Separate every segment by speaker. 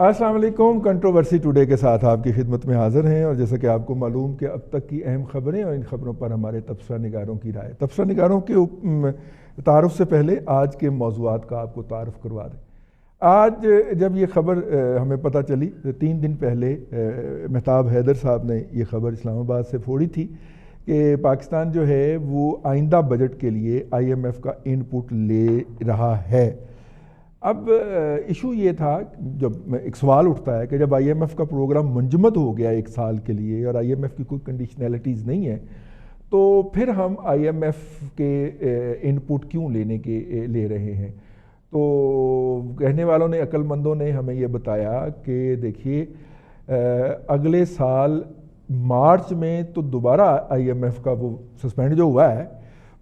Speaker 1: السلام علیکم، controversy today کے ساتھ آپ کی خدمت میں حاضر ہیں، اور جیسا کہ آپ کو معلوم کہ اب تک کی اہم خبریں اور ان خبروں پر ہمارے تبصرہ نگاروں کی رائے۔ تبصرہ نگاروں کے تعارف سے پہلے آج کے موضوعات کا آپ کو تعارف کروا دیں۔ آج جب یہ خبر ہمیں پتہ چلی، 3 دن پہلے مہتاب حیدر صاحب نے یہ خبر اسلام آباد سے پھوڑی تھی کہ پاکستان جو ہے وہ آئندہ بجٹ کے لیے IMF کا ان پٹ لے رہا ہے۔ اب ایشو یہ تھا، جب ایک سوال اٹھتا ہے کہ جب IMF کا پروگرام منجمد ہو گیا 1 سال کے لیے اور IMF کی کوئی کنڈیشنلٹیز نہیں ہے، تو پھر ہم IMF کے ان پٹ کیوں لے رہے ہیں؟ تو کہنے والوں نے، عقل مندوں نے ہمیں یہ بتایا کہ دیکھیے اگلے سال مارچ میں تو دوبارہ IMF کا وہ سسپینڈ جو ہوا ہے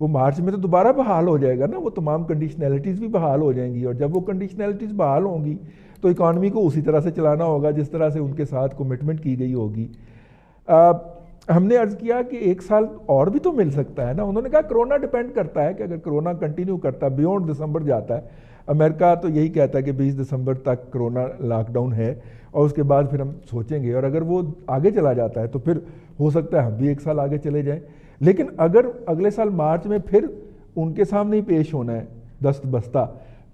Speaker 1: وہ مارچ میں تو دوبارہ بحال ہو جائے گا نا، وہ تمام کنڈیشنلٹیز بھی بحال ہو جائیں گی، اور جب وہ کنڈیشنلٹیز بحال ہوں گی تو اکانومی کو اسی طرح سے چلانا ہوگا جس طرح سے ان کے ساتھ کمٹمنٹ کی گئی ہوگی۔ ہم نے عرض کیا کہ 1 سال اور بھی تو مل سکتا ہے نا۔ انہوں نے کہا کرونا ڈیپینڈ کرتا ہے کہ اگر کرونا کنٹینیو کرتا ہے، بیونڈ دسمبر جاتا ہے، امریکہ تو یہی کہتا ہے کہ 20 دسمبر تک کرونا لاک ڈاؤن ہے اور اس کے بعد پھر ہم سوچیں گے، اور اگر وہ آگے چلا جاتا ہے تو پھر ہو سکتا ہے ہم بھی 1 سال آگے چلے جائیں۔ لیکن اگر اگلے سال مارچ میں پھر ان کے سامنے ہی پیش ہونا ہے دست بستہ،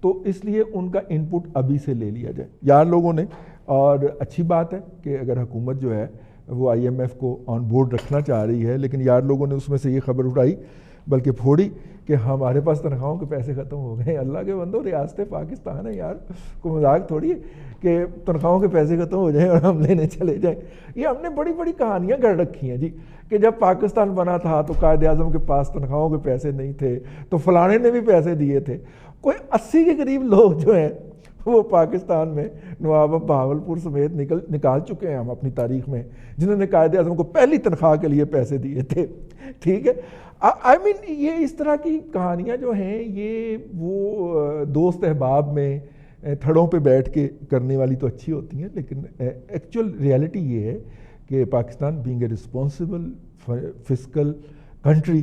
Speaker 1: تو اس لیے ان کا ان پٹ ابھی سے لے لیا جائے یار لوگوں نے۔ اور اچھی بات ہے کہ اگر حکومت جو ہے وہ IMF کو آن بورڈ رکھنا چاہ رہی ہے، لیکن یار لوگوں نے اس میں سے یہ خبر اٹھائی بلکہ پھوڑی کہ ہمارے پاس تنخواہوں کے پیسے ختم ہو گئے۔ اللہ کے بندو، ریاست پاکستان ہے یار، کوئی مذاق تھوڑی ہے کہ تنخواہوں کے پیسے ختم ہو جائیں اور ہم لینے چلے جائیں۔ یہ ہم نے بڑی بڑی کہانیاں گڑھ رکھی ہیں جی، کہ جب پاکستان بنا تھا تو قائد اعظم کے پاس تنخواہوں کے پیسے نہیں تھے تو فلانے نے بھی پیسے دیے تھے۔ کوئی 80 کے قریب لوگ جو ہیں وہ پاکستان میں نواب بہاولپور سمیت نکال چکے ہیں ہم اپنی تاریخ میں، جنہوں نے قائد اعظم کو پہلی تنخواہ کے لیے پیسے دیے تھے۔ ٹھیک ہے، یہ اس طرح کی کہانیاں جو ہیں یہ وہ دوست احباب میں تھڑوں پہ بیٹھ کے کرنے والی تو اچھی ہوتی ہیں، لیکن ایکچوئل ریالٹی یہ ہے کہ Pakistan being a responsible fiscal country,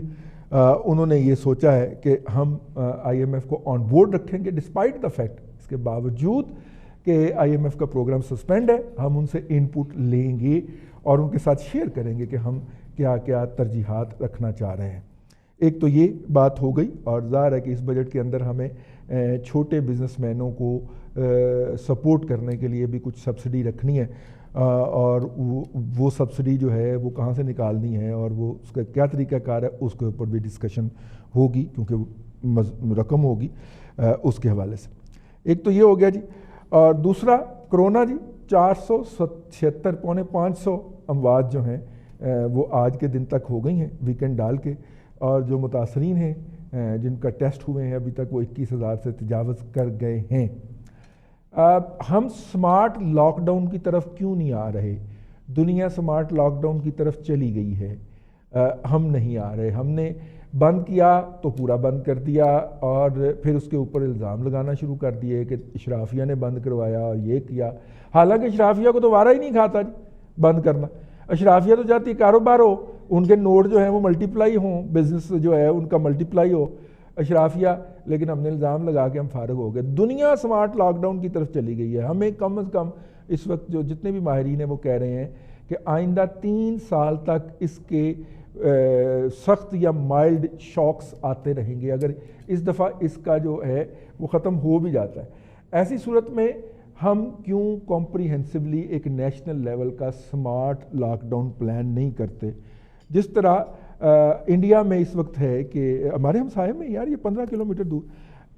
Speaker 1: انہوں نے یہ سوچا ہے کہ ہم IMF کو آن بورڈ رکھیں گے ڈسپائٹ دا فیکٹ، اس کے باوجود کہ IMF کا پروگرام سسپینڈ ہے، ہم ان سے ان پٹ لیں گے اور ان کے ساتھ شیئر کریں گے کہ ہم کیا کیا ترجیحات رکھنا چاہ رہے ہیں۔ ایک تو یہ بات ہو گئی، اور ظاہر ہے کہ اس بجٹ کے اندر ہمیں چھوٹے بزنس مینوں کو سپورٹ کرنے کے لیے بھی کچھ سبسڈی رکھنی ہے، اور وہ سبسڈی جو ہے وہ کہاں سے نکالنی ہے اور وہ اس کا کیا طریقہ کار ہے، اس کے اوپر بھی ڈسکشن ہوگی کیونکہ رقم ہوگی اس کے حوالے سے۔ ایک تو یہ ہو گیا جی، اور دوسرا کرونا جی، 476 پونے 500 اموات جو ہیں وہ آج کے دن تک ہو گئی ہیں ویکنڈ ڈال کے، اور جو متاثرین ہیں جن کا ٹیسٹ ہوئے ہیں ابھی تک وہ 21,000 سے تجاوز کر گئے ہیں۔ ہم سمارٹ لاک ڈاؤن کی طرف کیوں نہیں آ رہے؟ دنیا سمارٹ لاک ڈاؤن کی طرف چلی گئی ہے، ہم نہیں آ رہے۔ ہم نے بند کیا تو پورا بند کر دیا، اور پھر اس کے اوپر الزام لگانا شروع کر دیے کہ اشرافیہ نے بند کروایا اور یہ کیا، حالانکہ اشرافیہ کو تو وارہ ہی نہیں کھاتا جی بند کرنا۔ اشرافیہ تو چاہتی کاروبار ہو، ان کے نوٹ جو ہیں وہ ملٹیپلائی ہوں، بزنس جو ہے ان کا ملٹیپلائی ہو، اشرافیہ، لیکن ہم نے الزام لگا کے ہم فارغ ہو گئے۔ دنیا سمارٹ لاک ڈاؤن کی طرف چلی گئی ہے۔ ہمیں کم از کم اس وقت جو جتنے بھی ماہرین ہیں وہ کہہ رہے ہیں کہ آئندہ 3 سال تک اس کے سخت یا مائلڈ شاکس آتے رہیں گے، اگر اس دفعہ اس کا جو ہے وہ ختم ہو بھی جاتا ہے۔ ایسی صورت میں ہم کیوں کمپریہنسولی ایک نیشنل لیول کا سمارٹ لاک ڈاؤن پلان نہیں کرتے؟ جس طرح انڈیا میں اس وقت ہے کہ ہمارے ہمسائے میں یار یہ 15 کلومیٹر دور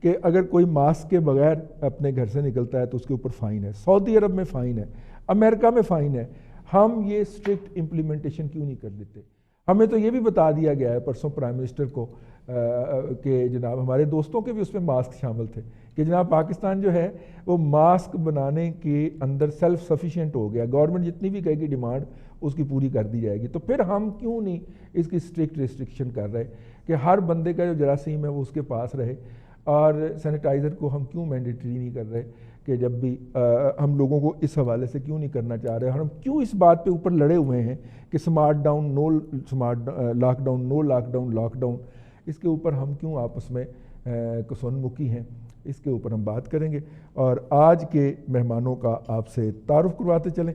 Speaker 1: کہ اگر کوئی ماسک کے بغیر اپنے گھر سے نکلتا ہے تو اس کے اوپر فائن ہے، سعودی عرب میں فائن ہے، امریکہ میں فائن ہے۔ ہم یہ اسٹرکٹ امپلیمنٹیشن کیوں نہیں کر دیتے؟ ہمیں تو یہ بھی بتا دیا گیا ہے پرسوں پرائم منسٹر کو کہ جناب ہمارے دوستوں کے بھی اس میں ماسک شامل تھے کہ جناب پاکستان جو ہے وہ ماسک بنانے کے اندر سیلف سفیشینٹ ہو گیا، گورنمنٹ جتنی بھی کہے گی ڈیمانڈ اس کی پوری کر دی جائے گی۔ تو پھر ہم کیوں نہیں اس کی اسٹرکٹ ریسٹرکشن کر رہے کہ ہر بندے کا جو جراثیم ہے وہ اس کے پاس رہے، اور سینیٹائزر کو ہم کیوں مینڈیٹری نہیں کر رہے کہ جب بھی ہم لوگوں کو اس حوالے سے کیوں نہیں کرنا چاہ رہے، اور ہم کیوں اس بات پہ اوپر لڑے ہوئے ہیں کہ سمارٹ ڈاؤن نو سمارٹ لاک ڈاؤن نو لاک ڈاؤن لاک ڈاؤن، اس کے اوپر ہم کیوں آپس میں کسون مکی ہیں؟ اس کے اوپر ہم بات کریں گے. اور آج کے مہمانوں کا آپ سے تعارف کرواتے چلیں.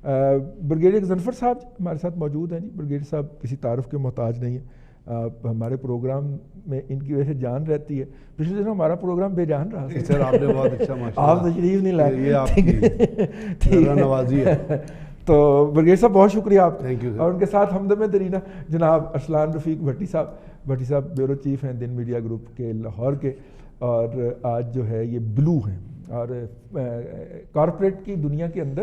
Speaker 1: بریگیڈیئر غضنفر صاحب ہمارے ساتھ موجود ہیں. جی بریگیڈیئر صاحب کسی تعارف کے محتاج نہیں ہیں. ہمارے پروگرام میں ان کی وجہ سے جان رہتی ہے. پچھلے دنوں ہمارا پروگرام بے جان رہا
Speaker 2: سر. آپ نے بہت اچھا ماشاءاللہ
Speaker 1: آپ تشریف نہیں لائے,
Speaker 2: یہ آپ کی نوازی ہے.
Speaker 1: تو بریگیڈیئر صاحب بہت شکریہ آپ کا.
Speaker 2: Thank you.
Speaker 1: اور ان کے ساتھ ہمدم درینہ جناب ارسلان رفیق بھٹی صاحب بیورو چیف ہیں دن میڈیا گروپ کے لاہور کے. اور آج جو ہے یہ بلو ہیں, اور کارپوریٹ کی دنیا کے اندر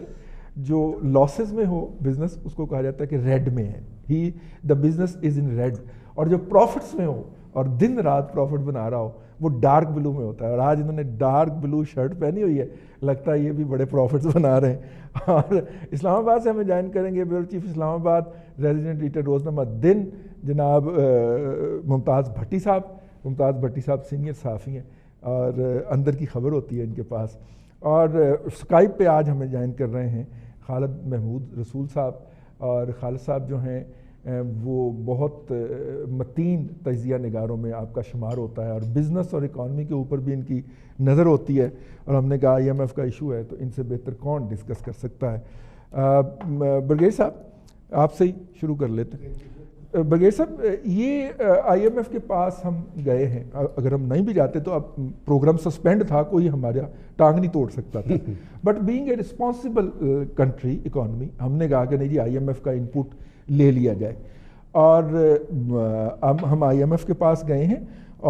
Speaker 1: جو لاسز میں ہو بزنس اس کو کہا جاتا ہے کہ ریڈ میں ہے. The business is in red. اور جو پروفٹس میں ہو اور دن رات پروفٹ بنا رہا ہو وہ ڈارک بلو میں ہوتا ہے. اور آج انہوں نے ڈارک بلو شرٹ پہنی ہوئی ہے, لگتا ہے یہ بھی بڑے پروفٹس بنا رہے ہیں. اور اسلام آباد سے ہمیں جوائن کریں گے بیورو چیف اسلام آباد ریزیڈنٹ ایڈیٹر روزنامہ دن جناب ممتاز بھٹی صاحب سینئر صحافی ہیں اور اندر کی خبر ہوتی ہے ان کے پاس. اور اسکائپ پہ آج ہمیں جوائن کر رہے ہیں خالد محمود رسول صاحب. اور خالد صاحب جو ہیں وہ بہت متین تجزیہ نگاروں میں آپ کا شمار ہوتا ہے, اور بزنس اور اکانومی کے اوپر بھی ان کی نظر ہوتی ہے. اور ہم نے کہا IMF کا ایشو ہے تو ان سے بہتر کون ڈسکس کر سکتا ہے. بریگیڈیئر صاحب آپ سے ہی شروع کر لیتے ہیں. بریگیڈیئر صاحب یہ IMF کے پاس ہم گئے ہیں, اگر ہم نہیں بھی جاتے تو اب پروگرام سسپینڈ تھا, کوئی ہمارا ٹانگ نہیں توڑ سکتا تھا. But being a responsible country economy ہم نے کہا کہ نہیں جی IMF کا انپٹ لے لیا جائے. اور ہم IMF کے پاس گئے ہیں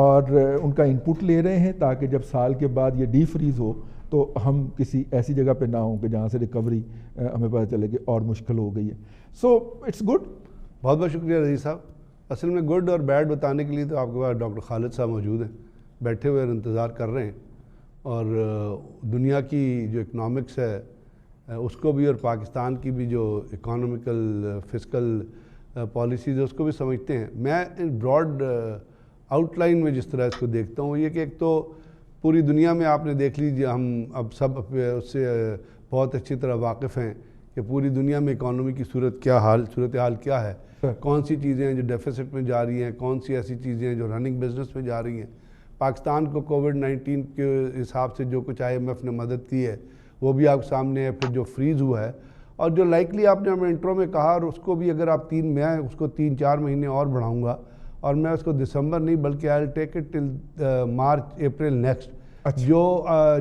Speaker 1: اور ان کا انپٹ لے رہے ہیں تاکہ جب سال کے بعد یہ ڈی فریز ہو تو ہم کسی ایسی جگہ پہ نہ ہوں کہ جہاں سے ریکوری ہمیں پتہ چلے کہ اور مشکل ہو گئی ہے. So it's good.
Speaker 2: بہت بہت شکریہ رضی صاحب. اصل میں گڈ اور بیڈ بتانے کے لیے تو آپ کے پاس ڈاکٹر خالد صاحب موجود ہیں, بیٹھے ہوئے انتظار کر رہے ہیں. اور دنیا کی جو اکنامکس ہے اس کو بھی اور پاکستان کی بھی جو اکانومیکل فسکل پالیسیز ہے اس کو بھی سمجھتے ہیں. میں براڈ آؤٹ لائن میں جس طرح اس کو دیکھتا ہوں یہ کہ ایک تو پوری دنیا میں آپ نے دیکھ لیجیے, ہم اب سب اس سے بہت اچھی طرح واقف ہیں کہ پوری دنیا میں اکانومی کی صورتحال کیا ہے, کون سی چیزیں ہیں جو ڈیفیسٹ میں جا رہی ہیں, کون سی ایسی چیزیں ہیں جو رننگ بزنس میں جا رہی ہیں. پاکستان کو کووڈ-19 کے حساب سے جو کچھ IMF نے مدد کی ہے وہ بھی آپ سامنے ہے, پھر جو فریز ہوا ہے اور جو لائکلی آپ نے ہمیں انٹرو میں کہا, اور اس کو بھی اگر آپ میں اس کو 3-4 مہینے اور بڑھاؤں گا, اور میں اس کو دسمبر نہیں بلکہ I'll take it till March April next. جو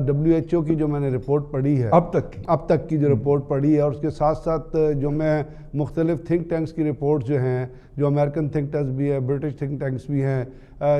Speaker 2: WHO کی جو میں نے رپورٹ پڑھی ہے اب تک کی جو رپورٹ پڑھی ہے, اور اس کے ساتھ ساتھ جو میں مختلف تھنک ٹینکس کی رپورٹس جو ہیں, جو امریکن تھنک ٹینکس بھی ہیں, برٹش تھنک ٹینکس بھی ہیں,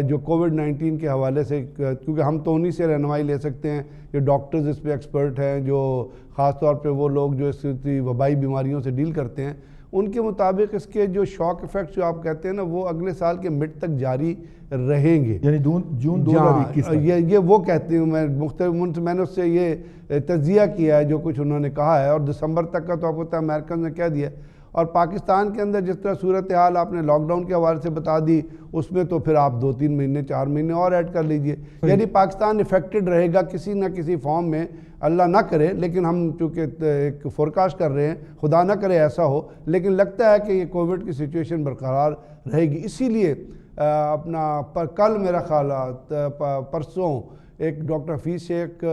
Speaker 2: جو کووڈ-19 کے حوالے سے, کیونکہ ہم تو انہی سے رہنمائی لے سکتے ہیں جو ڈاکٹرز اس پہ ایکسپرٹ ہیں, جو خاص طور پہ وہ لوگ جو اس وبائی بیماریوں سے ڈیل کرتے ہیں, ان کے مطابق اس کے جو شاک ایفیکٹس جو آپ کہتے ہیں نا وہ اگلے سال کے مڈ تک جاری رہیں گے.
Speaker 1: یعنی جون 2021
Speaker 2: یہ وہ کہتے ہیں. میں مختلف میں نے اس سے یہ تجزیہ کیا ہے جو کچھ انہوں نے کہا ہے, اور دسمبر تک کا تو آپ کو پتہ ہے امریکن نے کہہ دیا. اور پاکستان کے اندر جس طرح صورتحال آپ نے لاک ڈاؤن کے حوالے سے بتا دی, اس میں تو پھر آپ 2-3 مہینے 4 مہینے اور ایڈ کر لیجئے. یعنی پاکستان افیکٹڈ رہے گا کسی نہ کسی فارم میں, اللہ نہ کرے, لیکن ہم چونکہ ایک فورکاسٹ کر رہے ہیں, خدا نہ کرے ایسا ہو, لیکن لگتا ہے کہ یہ کووڈ کی سچویشن برقرار رہے گی. اسی لیے کل میرا خیال پرسوں ایک ڈاکٹر حفیظ شیخ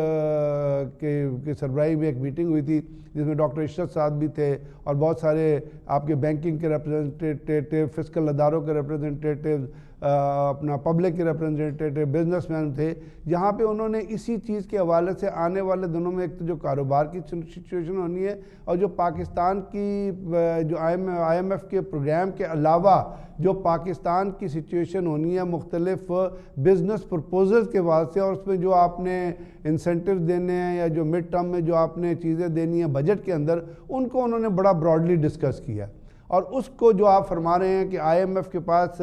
Speaker 2: کے سربراہی میں ایک میٹنگ ہوئی تھی جس میں ڈاکٹر عشرت صاحب بھی تھے اور بہت سارے آپ کے بینکنگ کے ریپرزنٹیٹیو, فسکل اداروں کے ریپرزنٹیٹیو, اپنا پبلک کے ریپرزنٹیٹیو, بزنس مین تھے, جہاں پہ انہوں نے اسی چیز کے حوالے سے آنے والے دنوں میں ایک تو جو کاروبار کی سچویشن ہونی ہے اور جو پاکستان کی جو IMF کے پروگرام کے علاوہ جو پاکستان کی سچویشن ہونی ہے مختلف بزنس پرپوزلز کے واسطے, اور اس میں جو آپ نے انسینٹیوز دینے ہیں یا جو مڈ ٹرم میں جو آپ نے چیزیں دینی ہیں بجٹ کے اندر, ان کو انہوں نے بڑا براڈلی ڈسکس کیا. اور اس کو جو آپ فرما رہے ہیں کہ IMF کے پاس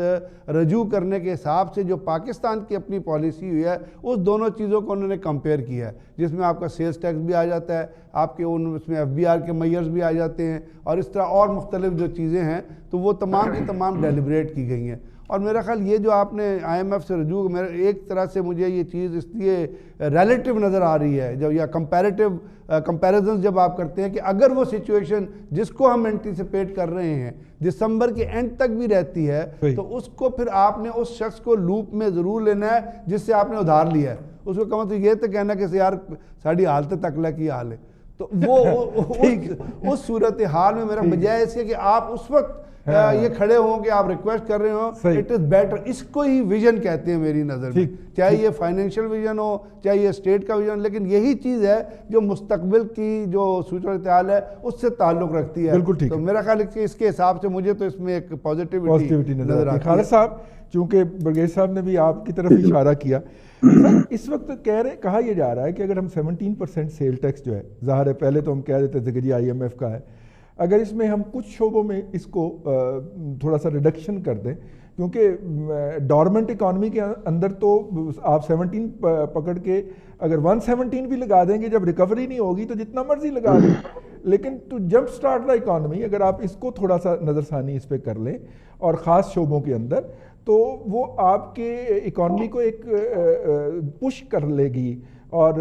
Speaker 2: رجوع کرنے کے حساب سے جو پاکستان کی اپنی پالیسی ہوئی ہے, اس دونوں چیزوں کو انہوں نے کمپیئر کیا ہے, جس میں آپ کا سیلز ٹیکس بھی آ جاتا ہے, آپ کے اس میں FBR کے میئرز بھی آ جاتے ہیں, اور اس طرح اور مختلف جو چیزیں ہیں تو وہ تمام کی تمام ڈیلیبریٹ کی گئی ہیں. اور میرا خیال یہ جو آپ نے IMF سے رجوع, ایک طرح سے مجھے یہ چیز اس لیے ریلیٹیو نظر آ رہی ہے جب یا کمپیریزنز جب آپ کرتے ہیں کہ اگر وہ سچویشن جس کو ہم اینٹیسپیٹ کر رہے ہیں دسمبر کے اینڈ تک بھی رہتی ہے تو اس کو پھر آپ نے اس شخص کو لوپ میں ضرور لینا ہے جس سے آپ نے ادھار لیا ہے, اس کو کم تو یہ تو کہنا کہ یار ساری حالت تک لے کی حال ہے. تو وہ اس صورتحال میں میرا بجائے اس کے کہ آپ اس وقت یہ کھڑے ہوں کہ آپ ریکویسٹ کر رہے ہوں, اٹ از بیٹر, اس کو ہی ویژن کہتے ہیں میری نظر میں, چاہے یہ فائنینشیل ویژن ہو, چاہے یہ اسٹیٹ کا ویژن, لیکن یہی چیز ہے جو مستقبل کی جو صورتحال ہے اس سے تعلق رکھتی ہے. تو میرا خیال ہے کہ اس کے حساب سے مجھے تو اس میں ایک پازیٹیوٹی نظر آتی ہے.
Speaker 1: خالد صاحب, چونکہ برگیز صاحب نے بھی آپ کی طرف اشارہ کیا, اس وقت کہا یہ جا رہا ہے کہ اگر ہم 17% سیل ٹیکس جو ہے, ظاہر ہے پہلے تو ہم کہہ دیتے تھے کہ جی IMF کا ہے, اگر اس میں ہم کچھ شعبوں میں اس کو تھوڑا سا ریڈکشن کر دیں, کیونکہ ڈورمنٹ اکانومی کے اندر تو آپ 17 پکڑ کے اگر 117 بھی لگا دیں گے, جب ریکوری نہیں ہوگی تو جتنا مرضی لگا دیں, لیکن to jump start the economy اگر آپ اس کو تھوڑا سا نظر ثانی اس پہ کر لیں اور خاص شعبوں کے اندر, تو وہ آپ کے اکانومی کو ایک پش کر لے گی اور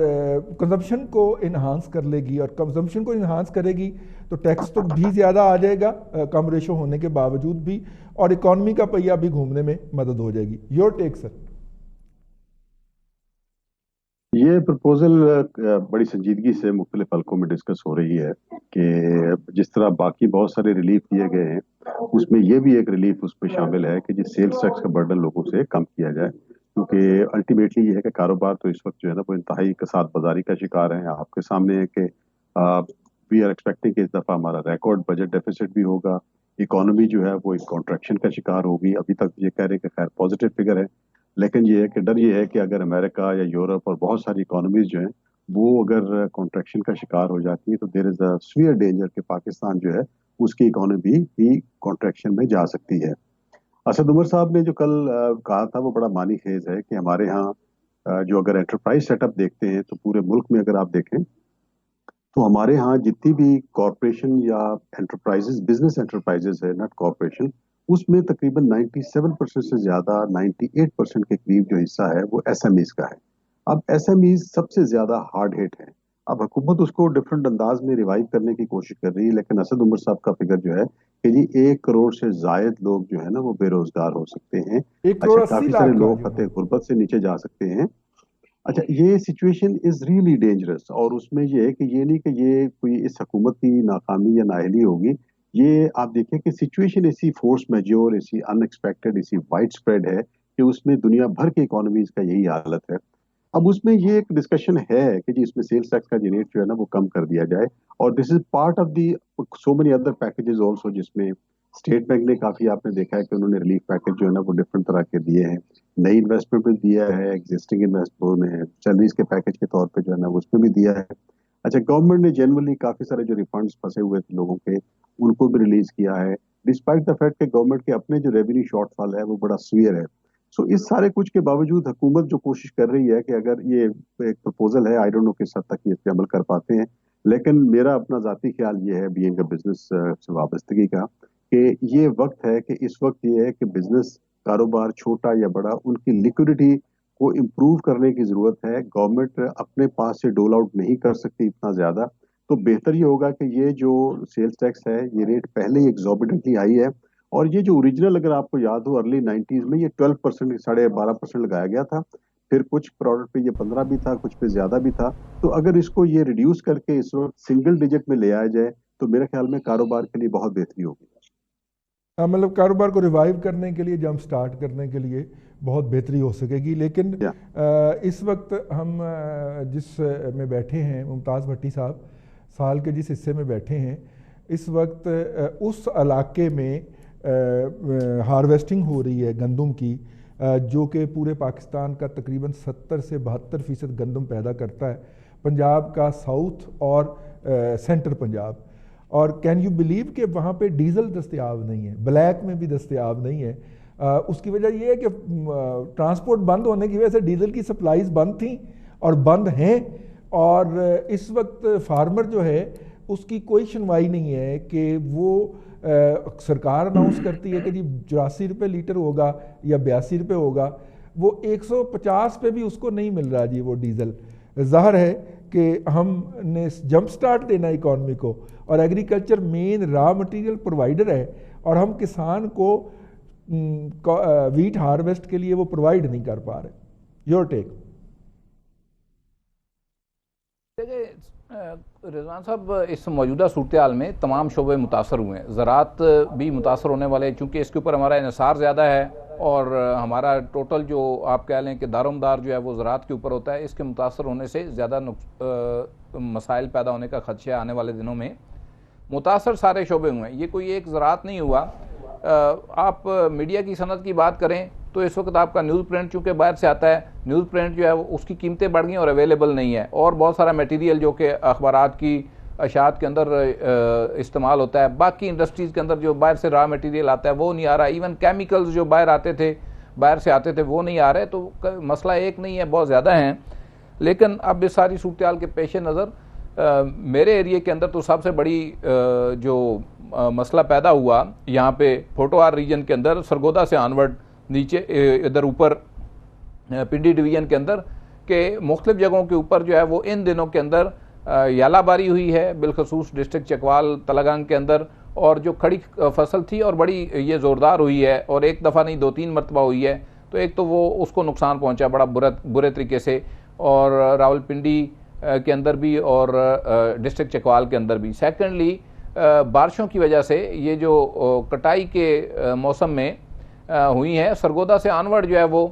Speaker 1: کنزمپشن کو انہانس کر لے گی, اور کنزمپشن کو انہانس کرے گی تو ٹیکس تو بھی زیادہ آ جائے گا کم ریشو ہونے کے باوجود بھی, اور اکانومی کا پہیہ بھی گھومنے میں مدد ہو جائے گی. یور ٹیک سر.
Speaker 3: یہ پرپوزل بڑی سنجیدگی سے مختلف حلقوں میں ڈسکس ہو رہی ہے کہ جس طرح باقی بہت سارے ریلیف دیے گئے ہیں اس میں یہ بھی ایک ریلیف اس پہ شامل ہے کہ جس سیلز ٹیکس کا برڈن لوگوں سے کم کیا جائے, کیونکہ الٹیمیٹلی یہ ہے کہ کاروبار تو اس وقت جو ہے نا وہ انتہائی کساد بازاری کا شکار ہے. آپ کے سامنے ہے کہ وی آر ایکسپیکٹنگ کہ اس دفعہ ہمارا ریکارڈ بجٹ ڈیفیسٹ بھی ہوگا, اکانومی جو ہے وہ ایک کانٹریکشن کا شکار ہوگی. ابھی تک یہ کہہ رہے کہ خیر پازیٹیو فگر ہے, لیکن یہ ہے کہ ڈر یہ ہے کہ اگر امریکہ یا یورپ اور بہت ساری اکانومیز جو ہیں وہ اگر کانٹریکشن کا شکار ہو جاتی ہیں تو دیر از اے سویئر ڈینجر کہ پاکستان جو ہے اس کی اکانومی بھی کانٹریکشن میں جا سکتی ہے. اسد عمر صاحب نے جو کل کہا تھا وہ بڑا معنی خیز ہے کہ ہمارے ہاں جو اگر انٹرپرائز سیٹ اپ دیکھتے ہیں تو پورے ملک میں اگر آپ دیکھیں تو ہمارے ہاں جتنی بھی کارپوریشن یا انٹرپرائزز, بزنس انٹرپرائزز ہے ناٹ کارپوریشن, اس میں تقریباً 97% سے زیادہ 98% کے قریب جو حصہ ہے وہ ایس ایم ایز کا ہے. اب ایس ایم ایز سب سے زیادہ ہارڈ ہٹ ہے. اب حکومت اس کو ڈفرنٹ انداز میں ریوائیو کرنے کی کوشش کر رہی ہے, لیکن اسد عمر صاحب کا فگر جو ہے کہ جی 1 کروڑ سے زائد لوگ جو ہے نا وہ بے روزگار ہو سکتے ہیں. اچھا, کافی سارے لوگ خطے غربت سے نیچے جا سکتے ہیں. اچھا, یہ سچویشن از ریئلی ڈینجرس, اور اس میں یہ ہے کہ یہ نہیں کہ یہ کوئی اس حکومت کی ناکامی یا نااہلی ہوگی. یہ آپ دیکھیں کہ سچویشن ایسی فورس میجور, ایسی ان ایکسپیکٹڈ, ایسی وائڈ اسپریڈ ہے کہ اس میں دنیا بھر کے اکانومیز کا یہی حالت ہے. اب اس میں یہ ایک ڈسکشن ہے کہ جی اس میں سیلز ٹیکس کا جو ریٹ جو ہے نا وہ کم کر دیا جائے, اور this is part of the so many other packages also, جس میں اسٹیٹ بینک نے کافی آپ نے دیکھا ہے کہ انہوں نے ریلیف پیکیج جو ہے نا وہ ڈفرنٹ طرح کے دیے ہیں. نئی انویسٹمنٹ بھی دیا ہے, ایگزسٹنگ انویسٹمنٹ نے سیلریز کے پیکیج کے طور پہ جو ہے نا اس میں بھی دیا ہے. اچھا, گورنمنٹ نے جنرلی کافی سارے جو ریفنڈس پھنسے ہوئے تھے لوگوں کے ان کو بھی ریلیز کیا ہے, ڈسپائٹ دا فیکٹ کہ گورنمنٹ کے اپنے جو ریونیو شارٹ فال ہے وہ بڑا سویئر ہے. سو اس سارے کچھ کے باوجود حکومت جو کوشش کر رہی ہے کہ اگر یہ ایک پرپوزل ہے, آئی ڈونٹ نو کس حد تک یہ اس پہ عمل کر پاتے ہیں, لیکن میرا اپنا ذاتی خیال یہ ہے بینگ اے بزنس سے وابستگی کا کہ یہ وقت ہے کہ اس وقت یہ ہے کہ بزنس کاروبار چھوٹا یا بڑا ان کی لیکوڈیٹی کو امپروو کرنے کی ضرورت ہے. گورنمنٹ اپنے پاس سے ڈول آؤٹ نہیں کر سکتی اتنا زیادہ, تو بہتر یہ ہوگا کہ یہ جو سیلز ٹیکس ہے یہ ریٹ پہلے ہی ایگزوربیٹنٹلی ہائی ہے, اور یہ جو اوریجنل اگر آپ کو یاد ہو ارلی 90s میں یہ 12% 12.5% لگایا گیا تھا, پھر کچھ پروڈکٹ پہ یہ 15 بھی تھا, کچھ پہ زیادہ بھی تھا. تو اگر اس کو یہ ریڈیوس کر کے اس وقت سنگل ڈیجٹ میں لے آیا جائے تو میرے خیال میں کاروبار کے لیے بہت بہتری ہوگی.
Speaker 1: مطلب کاروبار کو ریوائیو کرنے کے لیے, جمپ سٹارٹ کرنے کے لیے بہت بہتری ہو سکے گی. لیکن اس وقت ہم جس میں بیٹھے ہیں, ممتاز بھٹی صاحب سال کے جس حصے میں بیٹھے ہیں اس وقت اس علاقے میں ہارویسٹنگ ہو رہی ہے گندم کی, جو کہ پورے پاکستان کا تقریباً 70 سے 72% گندم پیدا کرتا ہے, پنجاب کا ساؤتھ اور سینٹر پنجاب. اور کین یو بلیو کہ وہاں پہ ڈیزل دستیاب نہیں ہے, بلیک میں بھی دستیاب نہیں ہے. اس کی وجہ یہ ہے کہ ٹرانسپورٹ بند ہونے کی وجہ سے ڈیزل کی سپلائیز بند تھیں اور بند ہیں, اور اس وقت فارمر جو ہے اس کی کوئی سنوائی نہیں ہے کہ وہ سرکار اناؤنس کرتی ہے کہ جی 84 روپے لیٹر ہوگا یا 82 روپے ہوگا, وہ 150 پہ بھی اس کو نہیں مل رہا جی وہ ڈیزل. ظاہر ہے کہ ہم نے جمپ سٹارٹ دینا اکانومی کو, اور ایگریکلچر مین را مٹیریل پرووائڈر ہے, اور ہم کسان کو ویٹ ہارویسٹ کے لیے وہ پرووائڈ نہیں کر پا رہے. Your take.
Speaker 4: دیکھیں رضوان صاحب، اس موجودہ صورتحال میں تمام شعبے متاثر ہوئے ہیں، زراعت بھی متاثر ہونے والے ہیں چونکہ اس کے اوپر ہمارا انحصار زیادہ ہے اور ہمارا ٹوٹل جو آپ کہہ لیں کہ دارومدار جو ہے وہ زراعت کے اوپر ہوتا ہے، اس کے متاثر ہونے سے زیادہ مسائل پیدا ہونے کا خدشہ ہے آنے والے دنوں میں۔ متاثر سارے شعبے ہوئے ہیں، یہ کوئی ایک زراعت نہیں ہوا۔ آپ میڈیا کی صنعت کی بات کریں تو اس وقت آپ کا نیوز پرنٹ چونکہ باہر سے آتا ہے، نیوز پرنٹ جو ہے اس کی قیمتیں بڑھ گئی اور اویلیبل نہیں ہے، اور بہت سارا میٹیریل جو کہ اخبارات کی اشاعت کے اندر استعمال ہوتا ہے، باقی انڈسٹریز کے اندر جو باہر سے را میٹیریل آتا ہے وہ نہیں آ رہا، ایون کیمیکلز جو باہر سے آتے تھے وہ نہیں آ رہے۔ تو مسئلہ ایک نہیں ہے، بہت زیادہ ہیں، لیکن اب اس ساری صورتحال کے پیش نظر میرے ایریے کے اندر تو سب سے بڑی جو مسئلہ پیدا ہوا یہاں پہ پھوٹوہار ریجن کے اندر سرگودا سے آنورڈ نیچے ادھر اوپر پنڈی ڈویژن کے اندر کہ مختلف جگہوں کے اوپر جو ہے وہ ان دنوں کے اندر یالہ باری ہوئی ہے، بالخصوص ڈسٹرکٹ چکوال تلگنگ کے اندر، اور جو کھڑی فصل تھی اور بڑی یہ زوردار ہوئی ہے، اور ایک دفعہ نہیں 2-3 مرتبہ ہوئی ہے، تو ایک تو وہ اس کو نقصان پہنچا بڑا برے طریقے سے، اور راولپنڈی کے اندر بھی اور ڈسٹرکٹ چکوال کے اندر بھی۔ سیکنڈلی بارشوں کی وجہ سے یہ جو کٹائی کے موسم میں ہوئی ہیں، سرگودا سے آنورڈ جو ہے وہ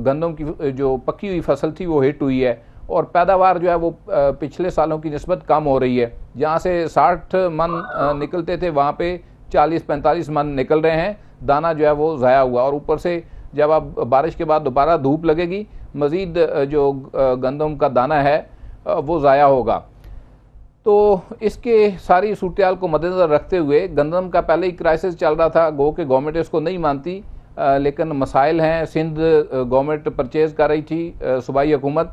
Speaker 4: گندم کی جو پکی ہوئی فصل تھی وہ ہٹ ہوئی ہے، اور پیداوار جو ہے وہ پچھلے سالوں کی نسبت کم ہو رہی ہے، جہاں سے 60 من نکلتے تھے وہاں پہ 40-45 من نکل رہے ہیں، دانہ جو ہے وہ ضائع ہوا، اور اوپر سے جب اب بارش کے بعد دوبارہ دھوپ لگے گی مزید جو گندم کا دانہ ہے وہ ضائع ہوگا۔ تو اس کے ساری صورتحال کو مد نظر رکھتے ہوئے گندم کا پہلے ہی کرائسس چل رہا تھا، گو کہ گورنمنٹ اس کو نہیں مانتی، لیکن مسائل ہیں، سندھ گورنمنٹ پرچیز کر رہی تھی صوبائی حکومت،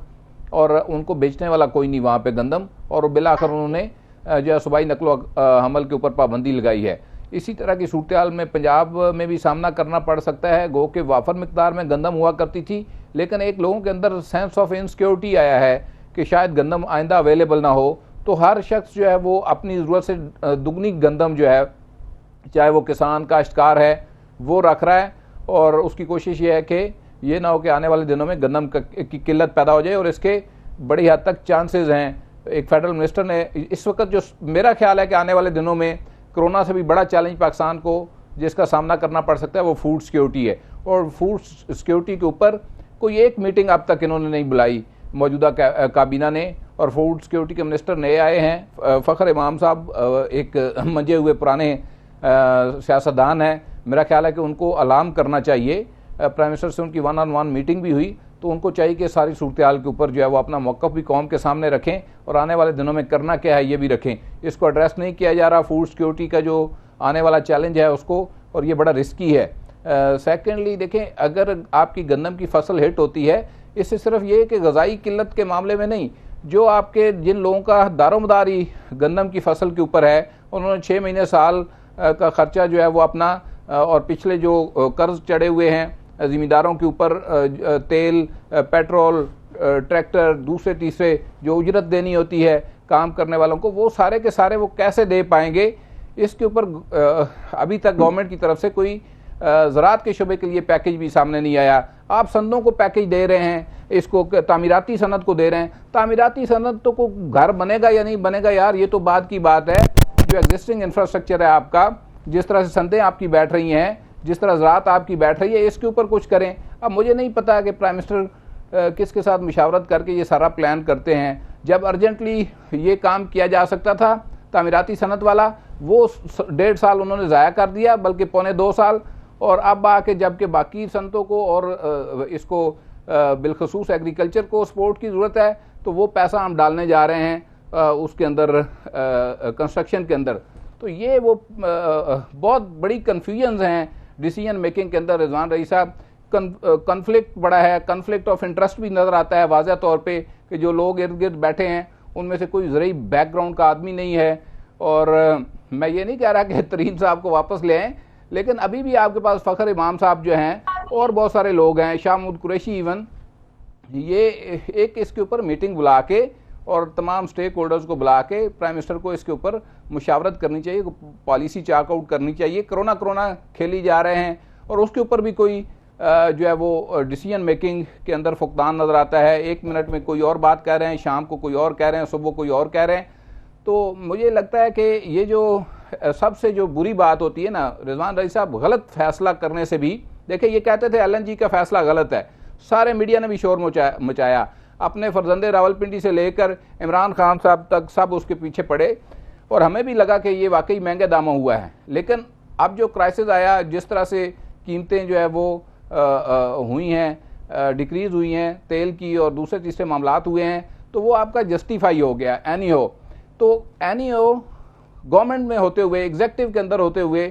Speaker 4: اور ان کو بیچنے والا کوئی نہیں وہاں پہ گندم، اور بالآخر انہوں نے جو ہے صوبائی نقل و حمل کے اوپر پابندی لگائی ہے۔ اسی طرح کی صورتحال میں پنجاب میں بھی سامنا کرنا پڑ سکتا ہے، گو کہ وافر مقدار میں گندم ہوا کرتی تھی، لیکن ایک لوگوں کے اندر سینس آف انسیکیورٹی آیا ہے کہ شاید گندم آئندہ اویلیبل نہ ہو، تو ہر شخص جو ہے وہ اپنی ضرورت سے دگنی گندم جو ہے، چاہے وہ کسان کاشتکار ہے، وہ رکھ رہا ہے، اور اس کی کوشش یہ ہے کہ یہ نہ ہو کہ آنے والے دنوں میں گندم کی قلت پیدا ہو جائے، اور اس کے بڑی حد تک چانسز ہیں۔ ایک فیڈرل منسٹر نے اس وقت جو میرا خیال ہے کہ آنے والے دنوں میں کرونا سے بھی بڑا چیلنج پاکستان کو جس کا سامنا کرنا پڑ سکتا ہے وہ فوڈ سیکیورٹی ہے، اور فوڈ سیکیورٹی کے اوپر کوئی ایک میٹنگ اب تک انہوں نے نہیں بلائی موجودہ کابینہ نے، اور فوڈ سیکیورٹی کے منسٹر نئے آئے ہیں، فخر امام صاحب ایک منجے ہوئے پرانے سیاستدان ہیں، میرا خیال ہے کہ ان کو الارم کرنا چاہیے۔ پرائم منسٹر سے ان کی 1-on-1 میٹنگ بھی ہوئی، تو ان کو چاہیے کہ ساری صورتحال کے اوپر جو ہے وہ اپنا موقف بھی قوم کے سامنے رکھیں، اور آنے والے دنوں میں کرنا کیا ہے یہ بھی رکھیں۔ اس کو ایڈریس نہیں کیا جا رہا فوڈ سیکیورٹی کا جو آنے والا چیلنج ہے اس کو، اور یہ بڑا رسکی ہے۔ سیکنڈلی دیکھیں، اگر آپ کی گندم کی فصل ہٹ ہوتی ہے، اس سے صرف یہ کہ غذائی قلت کے معاملے میں نہیں، جو آپ کے جن لوگوں کا دارومداری گندم کی فصل کے اوپر ہے، انہوں نے 6 مہینے سال کا خرچہ جو ہے وہ اپنا، اور پچھلے جو قرض چڑھے ہوئے ہیں زمینداروں کے اوپر، تیل، پیٹرول، ٹریکٹر، دوسرے تیسرے جو اجرت دینی ہوتی ہے کام کرنے والوں کو، وہ سارے کے سارے وہ کیسے دے پائیں گے، اس کے اوپر ابھی تک گورنمنٹ کی طرف سے کوئی زراعت کے شعبے کے لیے پیکیج بھی سامنے نہیں آیا۔ آپ صنعتوں کو پیکیج دے رہے ہیں، اس کو تعمیراتی صنعت کو دے رہے ہیں، تعمیراتی صنعت تو کو گھر بنے گا یا نہیں بنے گا یار، یہ تو بعد کی بات ہے۔ جو ایگزسٹنگ انفراسٹرکچر ہے آپ کا، جس طرح سے صنعتیں آپ کی بیٹھ رہی ہیں، جس طرح زراعت آپ کی بیٹھ رہی ہے، اس کے اوپر کچھ کریں۔ اب مجھے نہیں پتا کہ پرائم منسٹر کس کے ساتھ مشاورت کر کے یہ سارا پلان کرتے ہیں۔ جب ارجنٹلی یہ کام کیا جا سکتا تھا تعمیراتی صنعت والا، وہ 1.5 سال انہوں نے ضائع کر دیا، بلکہ 1.25 سال، اور اب آ کے جب کہ باقی صنعتوں کو اور اس کو بالخصوص ایگریکلچر کو سپورٹ کی ضرورت ہے، تو وہ پیسہ ہم ڈالنے جا رہے ہیں اس کے اندر، کنسٹرکشن کے اندر۔ تو یہ وہ بہت بڑی کنفیوژنز ہیں ڈیسیجن میکنگ کے اندر رضوان رئی صاحب۔ کنفلکٹ بڑا ہے، کنفلکٹ آف انٹرسٹ بھی نظر آتا ہے واضح طور پہ کہ جو لوگ ارد گرد بیٹھے ہیں ان میں سے کوئی زرعی بیک گراؤنڈ کا آدمی نہیں ہے، اور میں یہ نہیں کہہ رہا کہ ترین صاحب کو واپس لے آئیں، لیکن ابھی بھی آپ کے پاس فخر امام صاحب جو ہیں اور بہت سارے لوگ ہیں، شاہ محمود قریشی ایون، یہ ایک اس کے اوپر میٹنگ بلا کے اور تمام سٹیک ہولڈرز کو بلا کے پرائم منسٹر کو اس کے اوپر مشاورت کرنی چاہیے، پالیسی چاک آؤٹ کرنی چاہیے۔ کرونا کھیلی جا رہے ہیں اور اس کے اوپر بھی کوئی جو ہے وہ ڈیسیجن میکنگ کے اندر فقدان نظر آتا ہے. 1 منٹ میں کوئی اور بات کہہ رہے ہیں, شام کو کوئی اور کہہ رہے ہیں, صبح کوئی اور کہہ رہے ہیں. تو مجھے لگتا ہے کہ یہ جو سب سے جو بری بات ہوتی ہے نا رضوان رئیس صاحب, غلط فیصلہ کرنے سے بھی, دیکھیں یہ کہتے تھے LNG کا فیصلہ غلط ہے, سارے میڈیا نے بھی شور مچایا, اپنے فرزند راولپنڈی سے لے کر عمران خان صاحب تک سب اس کے پیچھے پڑے, اور ہمیں بھی لگا کہ یہ واقعی مہنگے داموں ہوا ہے. لیکن اب جو کرائسس آیا, جس طرح سے قیمتیں جو ہے وہ ہوئی ہیں, ڈیکریز ہوئی ہیں تیل کی, اور دوسرے تیسرے معاملات ہوئے ہیں, تو وہ آپ کا جسٹیفائی ہو گیا اینی ہو. تو اینی ہو گورنمنٹ میں ہوتے ہوئے, ایگزیکٹو کے اندر ہوتے ہوئے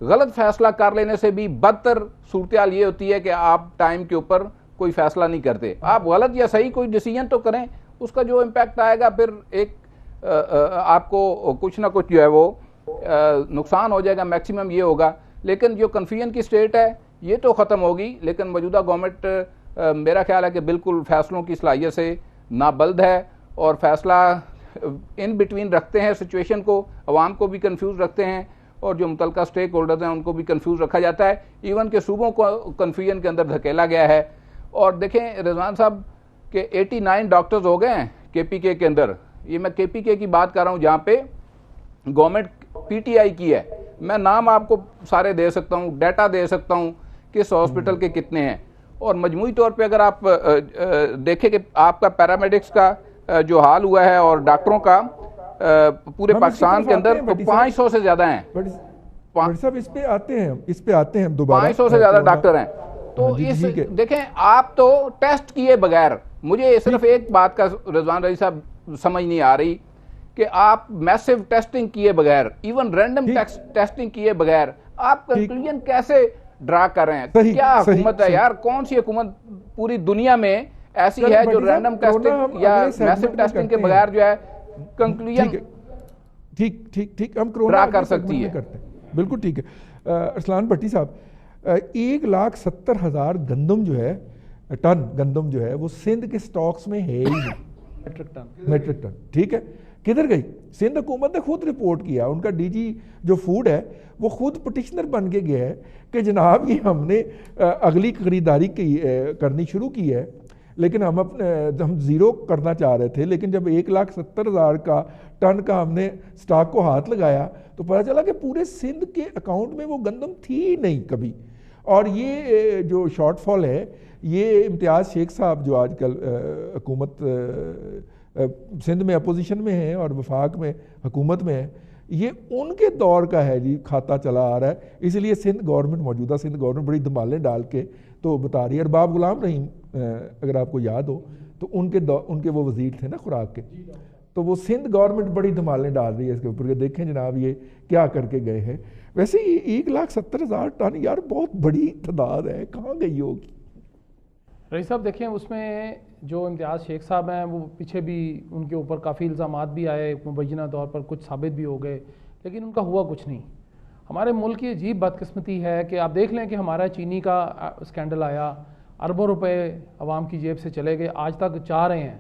Speaker 4: غلط فیصلہ کر لینے سے بھی بدتر صورتحال یہ ہوتی ہے کہ آپ ٹائم کے اوپر کوئی فیصلہ نہیں کرتے. آپ غلط یا صحیح کوئی ڈیسیجن تو کریں, اس کا جو امپیکٹ آئے گا پھر ایک آپ کو کچھ نہ کچھ جو ہے وہ نقصان ہو جائے گا, میکسیمم یہ ہوگا. لیکن جو کنفیوژن کی سٹیٹ ہے یہ تو ختم ہوگی, لیکن موجودہ گورنمنٹ میرا خیال ہے کہ بالکل فیصلوں کی صلاحیت سے نابلد ہے, اور فیصلہ ان بٹوین رکھتے ہیں سچویشن کو, عوام کو بھی کنفیوز رکھتے ہیں, اور جو متعلقہ سٹیک ہولڈرز ہیں ان کو بھی کنفیوز رکھا جاتا ہے. ایون کہ صوبوں کو کنفیوژن کے اندر دھکیلا گیا ہے. اور دیکھیں رضوان صاحب کہ 89 ڈاکٹرز ہو گئے ہیں KPK کے اندر. یہ میں KPK کی بات کر رہا ہوں جہاں پہ گورنمنٹ PTI کی ہے. میں نام آپ کو سارے دے سکتا ہوں, ڈیٹا دے سکتا ہوں کس ہاسپٹل کے کتنے ہیں. اور مجموعی طور پہ اگر آپ دیکھیں کہ آپ کا پیرامیڈکس کا جو حال ہوا ہے اور ڈاکٹروں کا پورے پاکستان کے اندر 500 سے زیادہ ہیں.
Speaker 1: اس پہ آتے ہیں دوبارہ,
Speaker 4: 500 سے زیادہ ڈاکٹر ہیں. تو اس دیکھیں آپ تو ٹیسٹ کیے بغیر, مجھے صرف ایک بات کا رضوان رئیس صاحب سمجھ نہیں آ رہی کہ آپ میسو ٹیسٹنگ کیے بغیر, ایون رینڈم ٹیسٹنگ کیے بغیر آپ کنکلوژن کیسے ڈرا کر رہے ہیں؟ کیا حکومت ہے یار, کون سی حکومت پوری دنیا میں ایسی ہے جو رینڈم ٹیسٹنگ یا میسو ٹیسٹنگ کے بغیر جو ہے کنکلوژن
Speaker 1: ٹھیک ہم
Speaker 4: ڈرا کر سکتی ہے؟
Speaker 1: بالکل ٹھیک ہے. ارسلان بھٹی صاحب, 1,70,000 گندم جو ہے, ٹن گندم جو ہے وہ سندھ کے سٹاکس میں ہے ہی نہیں, میٹرک ٹن. ٹھیک ہے, کدھر گئی؟ سندھ حکومت نے خود رپورٹ کیا, ان کا DG جو فوڈ ہے وہ خود پٹیشنر بن کے گیا ہے کہ جناب یہ ہم نے اگلی خریداری کرنی شروع کی ہے, لیکن ہم زیرو کرنا چاہ رہے تھے, لیکن جب 1,70,000 کا ٹن کا ہم نے سٹاک کو ہاتھ لگایا تو پتہ چلا کہ پورے سندھ کے اکاؤنٹ میں وہ گندم تھی ہی نہیں کبھی. اور یہ جو شارٹ فال ہے یہ امتیاز شیخ صاحب جو آج کل حکومت سندھ میں اپوزیشن میں ہیں اور وفاق میں حکومت میں ہیں, یہ ان کے دور کا ہے جی, کھاتا چلا آ رہا ہے. اس لیے سندھ گورنمنٹ, موجودہ سندھ گورنمنٹ بڑی دھمالیں ڈال کے تو بتا رہی ہے. ارباب غلام رحیم اگر آپ کو یاد ہو تو ان کے وہ وزیر تھے نا خوراک کے, تو وہ سندھ گورنمنٹ بڑی دھمالیں ڈال رہی ہے اس کے اوپر کہ دیکھیں جناب یہ کیا کر کے گئے ہیں. ویسے یہ 1,70,000 ٹن یار بہت بڑی تعداد ہے, کہاں گئی ہوگی؟
Speaker 5: رئیس صاحب دیکھیں اس میں جو امتیاز شیخ صاحب ہیں وہ پیچھے بھی ان کے اوپر کافی الزامات بھی آئے, مبینہ طور پر کچھ ثابت بھی ہو گئے, لیکن ان کا ہوا کچھ نہیں. ہمارے ملک کی عجیب بدقسمتی ہے کہ آپ دیکھ لیں کہ ہمارا چینی کا اسکینڈل آیا, اربوں روپے عوام کی جیب سے چلے گئے, آج تک چاہ رہے ہیں,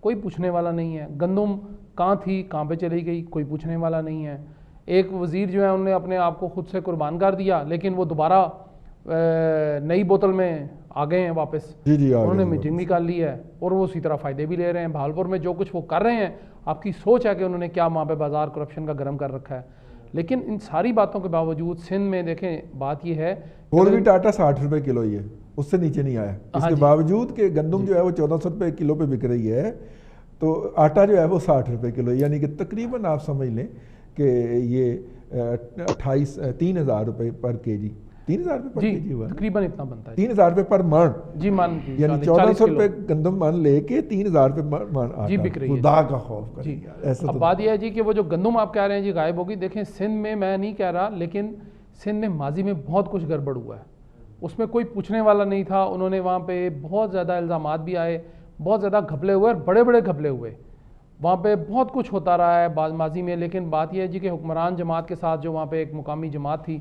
Speaker 5: کوئی پوچھنے والا نہیں ہے. گندم کہاں تھی, کہاں پہ چلی گئی, کوئی پوچھنے والا نہیں ہے. ایک وزیر جو ہے انہوں نے اپنے آپ کو خود سے قربان کر دیا, لیکن وہ دوبارہ نئی بوتل میں آ گئے ہیں واپس. انہوں نے میٹنگ بھی کر لی ہے اور وہ اسی طرح فائدے بھی لے رہے ہیں. بھاولپور میں جو کچھ وہ کر رہے ہیں, آپ کی سوچ ہے کہ انہوں نے کیا وہاں پہ بازار کرپشن کا گرم کر رکھا ہے. لیکن ان ساری باتوں کے باوجود سندھ میں دیکھیں بات یہ ہے,
Speaker 1: اور بھی ٹاٹا 60 روپے کلو ہی ہے, اس سے نیچے نہیں آیا, اس کے باوجود کہ گندم جو ہے وہ 1400 روپے کلو پہ بک رہی ہے, تو آٹا جو ہے وہ 60 روپے کلو, یعنی کہ تقریباً آپ سمجھ لیں کہ یہ 3,000 روپے پر کے جی, 3,000 روپے پر کے جی ہوا,
Speaker 5: تقریباً اتنا بنتا ہے.
Speaker 1: 3,000 روپے پر من,
Speaker 5: جی من,
Speaker 1: یعنی 1400 روپے گندم من لے کے 3,000 روپے من
Speaker 5: جی بک رہی ہے.
Speaker 1: خدا کا خوف کر.
Speaker 5: جی اب بات یہ ہے جی کہ وہ جو گندم آپ کہہ رہے ہیں جی غائب ہوگی. دیکھیں سندھ میں, میں نہیں کہہ رہا, لیکن سندھ میں ماضی میں بہت کچھ گڑبڑ ہوا ہے, اس میں کوئی پوچھنے والا نہیں تھا. انہوں نے وہاں پہ بہت زیادہ الزامات بھی آئے, بہت زیادہ گھپلے ہوئے اور بڑے بڑے گھپلے ہوئے, وہاں پہ بہت کچھ ہوتا رہا ہے ماضی میں. لیکن بات یہ ہے جی کہ حکمران جماعت کے ساتھ جو وہاں پہ ایک مقامی جماعت تھی,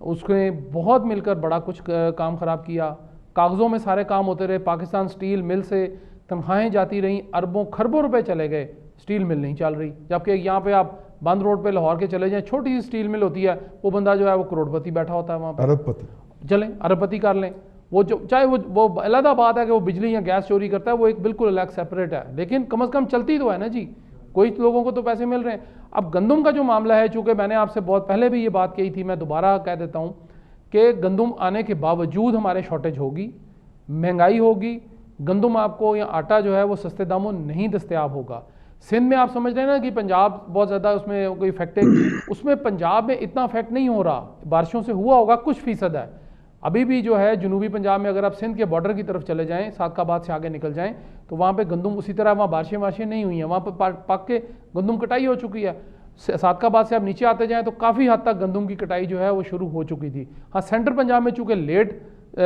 Speaker 5: اس نے بہت مل کر بڑا کچھ کام خراب کیا. کاغذوں میں سارے کام ہوتے رہے. پاکستان سٹیل مل سے تنخواہیں جاتی رہیں, اربوں خربوں روپے چلے گئے, سٹیل مل نہیں چل رہی. جبکہ یہاں پہ آپ بند روڈ پہ لاہور کے چلے جائیں, چھوٹی سی سٹیل مل ہوتی ہے, وہ بندہ جو ہے وہ کروڑ پتی بیٹھا ہوتا ہے وہاں پہ.
Speaker 1: ارب پتی
Speaker 5: چلیں ارب پتی کر لیں. وہ جو چاہے وہ علیحدہ بات ہے کہ وہ بجلی یا گیس چوری کرتا ہے، وہ ایک بالکل الگ سیپریٹ ہے، لیکن کم از کم چلتی تو ہے نا جی، کوئی لوگوں کو تو پیسے مل رہے ہیں۔ اب گندم کا جو معاملہ ہے، چونکہ میں نے آپ سے بہت پہلے بھی یہ بات کہی تھی، میں دوبارہ کہہ دیتا ہوں کہ گندم آنے کے باوجود ہمارے شارٹیج ہوگی، مہنگائی ہوگی، گندم آپ کو یا آٹا جو ہے وہ سستے داموں نہیں دستیاب ہوگا۔ سندھ میں آپ سمجھ رہے ہیں نا کہ پنجاب بہت زیادہ اس میں کوئی افیکٹ ہے، اس میں پنجاب میں اتنا افیکٹ نہیں ہو رہا، بارشوں سے ہوا ہوگا کچھ فیصد ہے۔ ابھی بھی جو ہے جنوبی پنجاب میں اگر آپ سندھ کے بارڈر کی طرف چلے جائیں، سادق آباد سے آگے نکل جائیں، تو وہاں پہ گندم اسی طرح وہاں بارشیں نہیں ہوئی ہیں، وہاں پہ پک کے گندم کٹائی ہو چکی ہے۔ صادق آباد سے آپ نیچے آتے جائیں تو کافی حد تک گندم کی کٹائی جو ہے وہ شروع ہو چکی تھی۔ ہاں سینٹرل پنجاب میں چونکہ لیٹ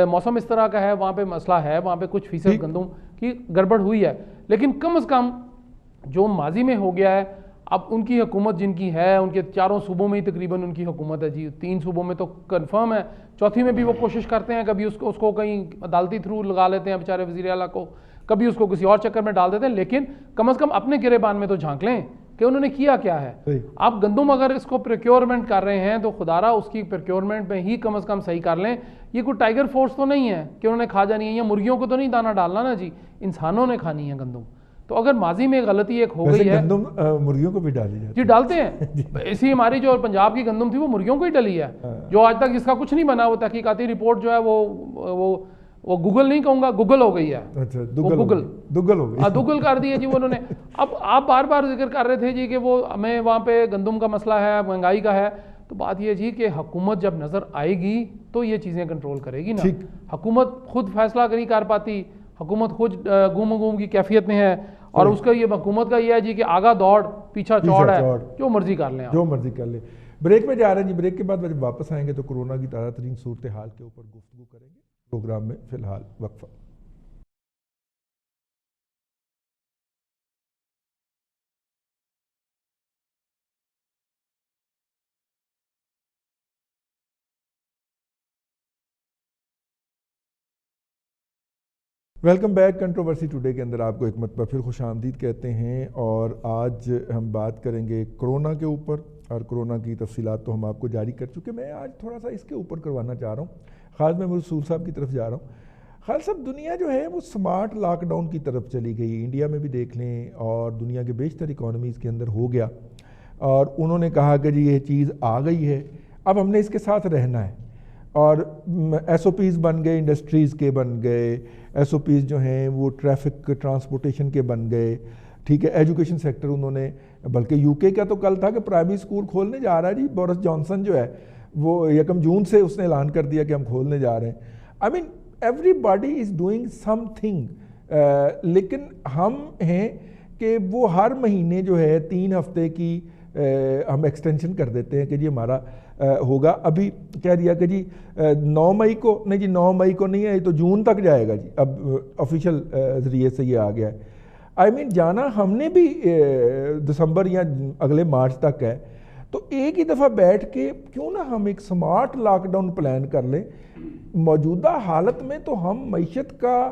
Speaker 5: موسم اس طرح کا ہے، وہاں پہ مسئلہ ہے، وہاں پہ کچھ فیصد گندم کی گڑبڑ ہوئی ہے، لیکن کم از کم جو ماضی میں ہو گیا ہے، اب ان کی حکومت جن کی ہے، ان کے چاروں صوبوں میں ہی تقریباً ان کی حکومت ہے جی، 3 صوبوں میں تو کنفرم ہے، چوتھی میں بھی وہ کوشش کرتے ہیں، کبھی اس کو کہیں عدالتی تھرو لگا لیتے ہیں بیچارے وزیر اعلیٰ کو، کبھی اس کو کسی اور چکر میں ڈال دیتے ہیں، لیکن کم از کم اپنے گریبان میں تو جھانک لیں کہ انہوں نے کیا کیا ہے۔ آپ گندم اگر اس کو پروکیورمنٹ کر رہے ہیں تو خدارہ اس کی پروکیورمنٹ میں ہی کم از کم صحیح کر لیں۔ یہ کوئی ٹائیگر فورس تو نہیں ہے کہ انہوں نے کھا جانی ہے، یا مرغیوں کو تو نہیں دانہ ڈالنا نا جی، انسانوں نے کھانی ہے گندم۔ تو اگر ماضی میں غلطی ایک ہو گئی ہے،
Speaker 1: گندم مرغیوں کو بھی ڈالی جاتی
Speaker 5: جی ڈالتے ہیں، اسی ہماری جو پنجاب کی گندم تھی وہ مرغیوں کو ہی ڈلی ہے، جو آج تک جس کا کچھ نہیں بنا، وہ تحقیقاتی رپورٹ جو ہے وہ گوگل نہیں کہوں گا، گوگل ہو گئی ہے،
Speaker 1: اچھا
Speaker 5: گوگل
Speaker 1: ہو گئی،
Speaker 5: گوگل کر دی ہے جی انہوں نے۔ اب آپ بار بار ذکر کر رہے تھے جی کہ وہ ہمیں وہاں پہ گندم کا مسئلہ ہے، مہنگائی کا ہے، تو بات یہ جی کہ حکومت جب نظر آئے گی تو یہ چیزیں کنٹرول کرے گی نا۔ حکومت خود فیصلہ نہیں کر پاتی، حکومت خود گم کی کیفیت میں ہے، اور اس کا یہ حکومت کا یہ ہے جی کہ آگا دوڑ پیچھا چوڑ ہے، جو مرضی کر لیں،
Speaker 1: جو مرضی کر لیں۔ بریک میں جا رہے ہیں جی، بریک کے بعد جب واپس آئیں گے تو کورونا کی تازہ ترین صورتحال کے اوپر گفتگو کریں گے۔ پروگرام میں فی الحال وقفہ۔ Welcome back. کنٹروورسی ٹوڈے کے اندر آپ کو ایک مرتبہ پھر خوش آمدید کہتے ہیں، اور آج ہم بات کریں گے کرونا کے اوپر، اور کرونا کی تفصیلات تو ہم آپ کو جاری کر چکے۔ میں آج تھوڑا سا اس کے اوپر کروانا چاہ رہا ہوں، خاص میں رسول صاحب کی طرف جا رہا ہوں۔ خالد صاحب، دنیا جو ہے وہ سمارٹ لاک ڈاؤن کی طرف چلی گئی، انڈیا میں بھی دیکھ لیں اور دنیا کے بیشتر اکانومیز کے اندر ہو گیا، اور انہوں نے کہا کہ جی یہ چیز آ گئی ہے، اب ہم نے اس کے ساتھ رہنا ہے، اور ایس او پیز بن گئے، انڈسٹریز کے بن گئے، ایس او پیز جو ہیں وہ ٹریفک ٹرانسپورٹیشن کے بن گئے، ٹھیک ہے، ایجوکیشن سیکٹر انہوں نے، بلکہ یو کے کا تو کل تھا کہ پرائمری اسکول کھولنے جا رہا ہے جی، بورس جانسن جو ہے وہ 1 جون سے اس نے اعلان کر دیا کہ ہم کھولنے جا رہے ہیں۔ I mean everybody is doing something, لیکن ہم ہیں کہ وہ ہر مہینے جو ہے 3 ہفتے کی ہم ایکسٹینشن کر دیتے ہیں کہ جی ہمارا ہوگا۔ ابھی کہہ دیا کہ جی 9 مئی کو، نہیں جی 9 مئی کو نہیں ہے، یہ تو جون تک جائے گا جی، اب آفیشیل ذریعے سے یہ آ گیا ہے۔ آئی مین جانا ہم نے بھی دسمبر یا اگلے مارچ تک ہے، تو ایک ہی دفعہ بیٹھ کے کیوں نہ ہم ایک سمارٹ لاک ڈاؤن پلان کر لیں۔ موجودہ حالت میں تو ہم معیشت کا،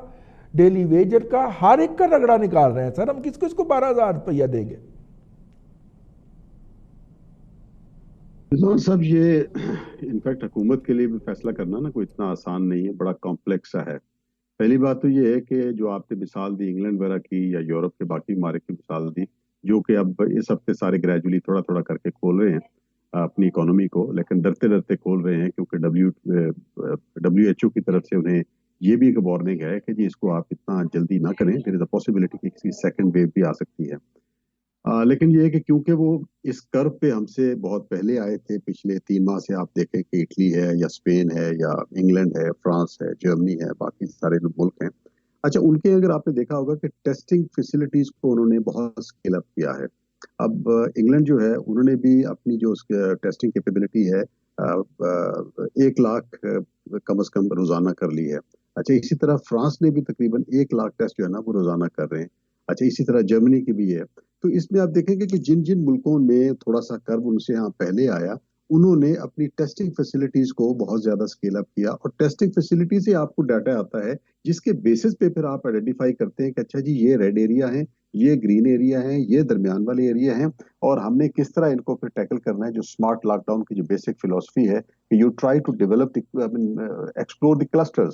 Speaker 1: ڈیلی ویجر کا، ہر ایک کا رگڑا نکال رہے ہیں سر، ہم کس کو 12,000 روپیہ دیں گے؟
Speaker 3: رضوان صاحب، یہ انفیکٹ حکومت کے لیے بھی فیصلہ کرنا نا کوئی اتنا آسان نہیں ہے، بڑا کمپلیکس سا ہے۔ پہلی بات تو یہ ہے کہ جو آپ نے مثال دی انگلینڈ وغیرہ کی یا یورپ کے باقی ممالک کی مثال دی، جو کہ اب اس ہفتے سارے گریجولی تھوڑا تھوڑا کر کے کھول رہے ہیں اپنی اکانومی کو، لیکن ڈرتے ڈرتے کھول رہے ہیں، کیونکہ WHO کی طرف سے انہیں یہ بھی ایک وارننگ ہے کہ جی اس کو آپ اتنا جلدی نہ کریں، دیر از اے پاسبلٹی کہ کسی سیکنڈ ویو بھی آ سکتی ہے۔ لیکن یہ ہے کہ کیونکہ وہ اس کرو پہ ہم سے بہت پہلے آئے تھے، پچھلے 3 ماہ سے آپ دیکھیں کہ اٹلی ہے یا اسپین ہے یا انگلینڈ ہے، فرانس ہے، جرمنی ہے، باقی سارے ملک ہیں۔ اچھا، ان کے اگر آپ نے دیکھا ہوگا کہ ٹیسٹنگ فیسلٹیز کو انہوں نے بہت اسکیل اپ کیا ہے۔ اب انگلینڈ جو ہے انہوں نے بھی اپنی جو ٹیسٹنگ کیپیبلٹی ہے 1 لاکھ کم از کم روزانہ کر لی ہے۔ اچھا، اسی طرح فرانس نے بھی تقریباً 1 لاکھ ٹیسٹ جو ہے نا وہ روزانہ کر رہے ہیں۔ اچھا، اسی طرح جرمنی کی بھی ہے۔ تو اس میں آپ دیکھیں گے کہ جن جن ملکوں میں تھوڑا سا کرو ان سے ہاں پہلے آیا، انہوں نے اپنی ٹیسٹنگ فیسلٹیز کو بہت زیادہ اسکیل اپ کیا، اور ٹیسٹنگ فیسلٹی سے آپ کو ڈاٹا آتا ہے جس کے بیسس پہ پھر آپ آئیڈینٹیفائی کرتے ہیں کہ اچھا جی یہ ریڈ ایریا ہیں، یہ گرین ایریا ہیں، یہ درمیان والے ایریا ہیں، اور ہم نے کس طرح ان کو پھر ٹیکل کرنا ہے۔ جو اسمارٹ لاک ڈاؤن کی جو بیسک فلسفی ہے کہ you try to develop explore the clusters,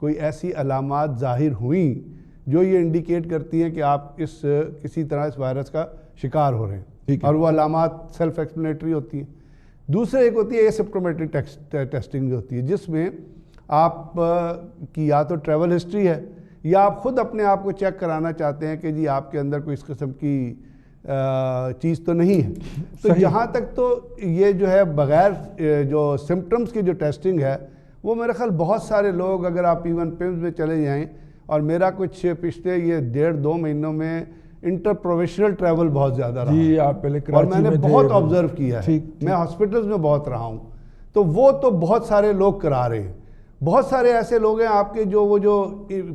Speaker 2: کوئی ایسی علامات ظاہر ہوئیں جو یہ انڈیکیٹ کرتی ہیں کہ آپ کسی طرح اس وائرس کا شکار ہو رہے ہیں، اور وہ علامات سیلف ایکسپلینیٹری ہوتی ہیں. دوسرے ایک ہوتی ہے ایسمپٹومیٹک ٹیسٹنگ جو ہوتی ہے، جس میں آپ کی یا تو ٹریول ہسٹری ہے یا آپ خود اپنے آپ کو چیک کرانا چاہتے ہیں کہ جی آپ کے اندر کوئی اس قسم کی چیز تو نہیں ہے. تو جہاں تک تو یہ جو ہے بغیر جو سمپٹمز کی جو ٹیسٹنگ ہے وہ میرے خیال بہت سارے لوگ، اگر آپ ایون پیمز میں چلے جائیں، اور میرا کچھ پچھلے یہ 1.5-2 مہینوں میں انٹر پروفیشنل ٹریول بہت زیادہ رہا
Speaker 1: جی آپ پہلے
Speaker 2: اور میں نے بہت
Speaker 1: تھے
Speaker 2: آبزرو کیا ہے، میں ہاسپٹلز میں بہت رہا ہوں، تو وہ تو بہت سارے لوگ کرا رہے ہیں. بہت سارے ایسے لوگ ہیں آپ کے وہ جو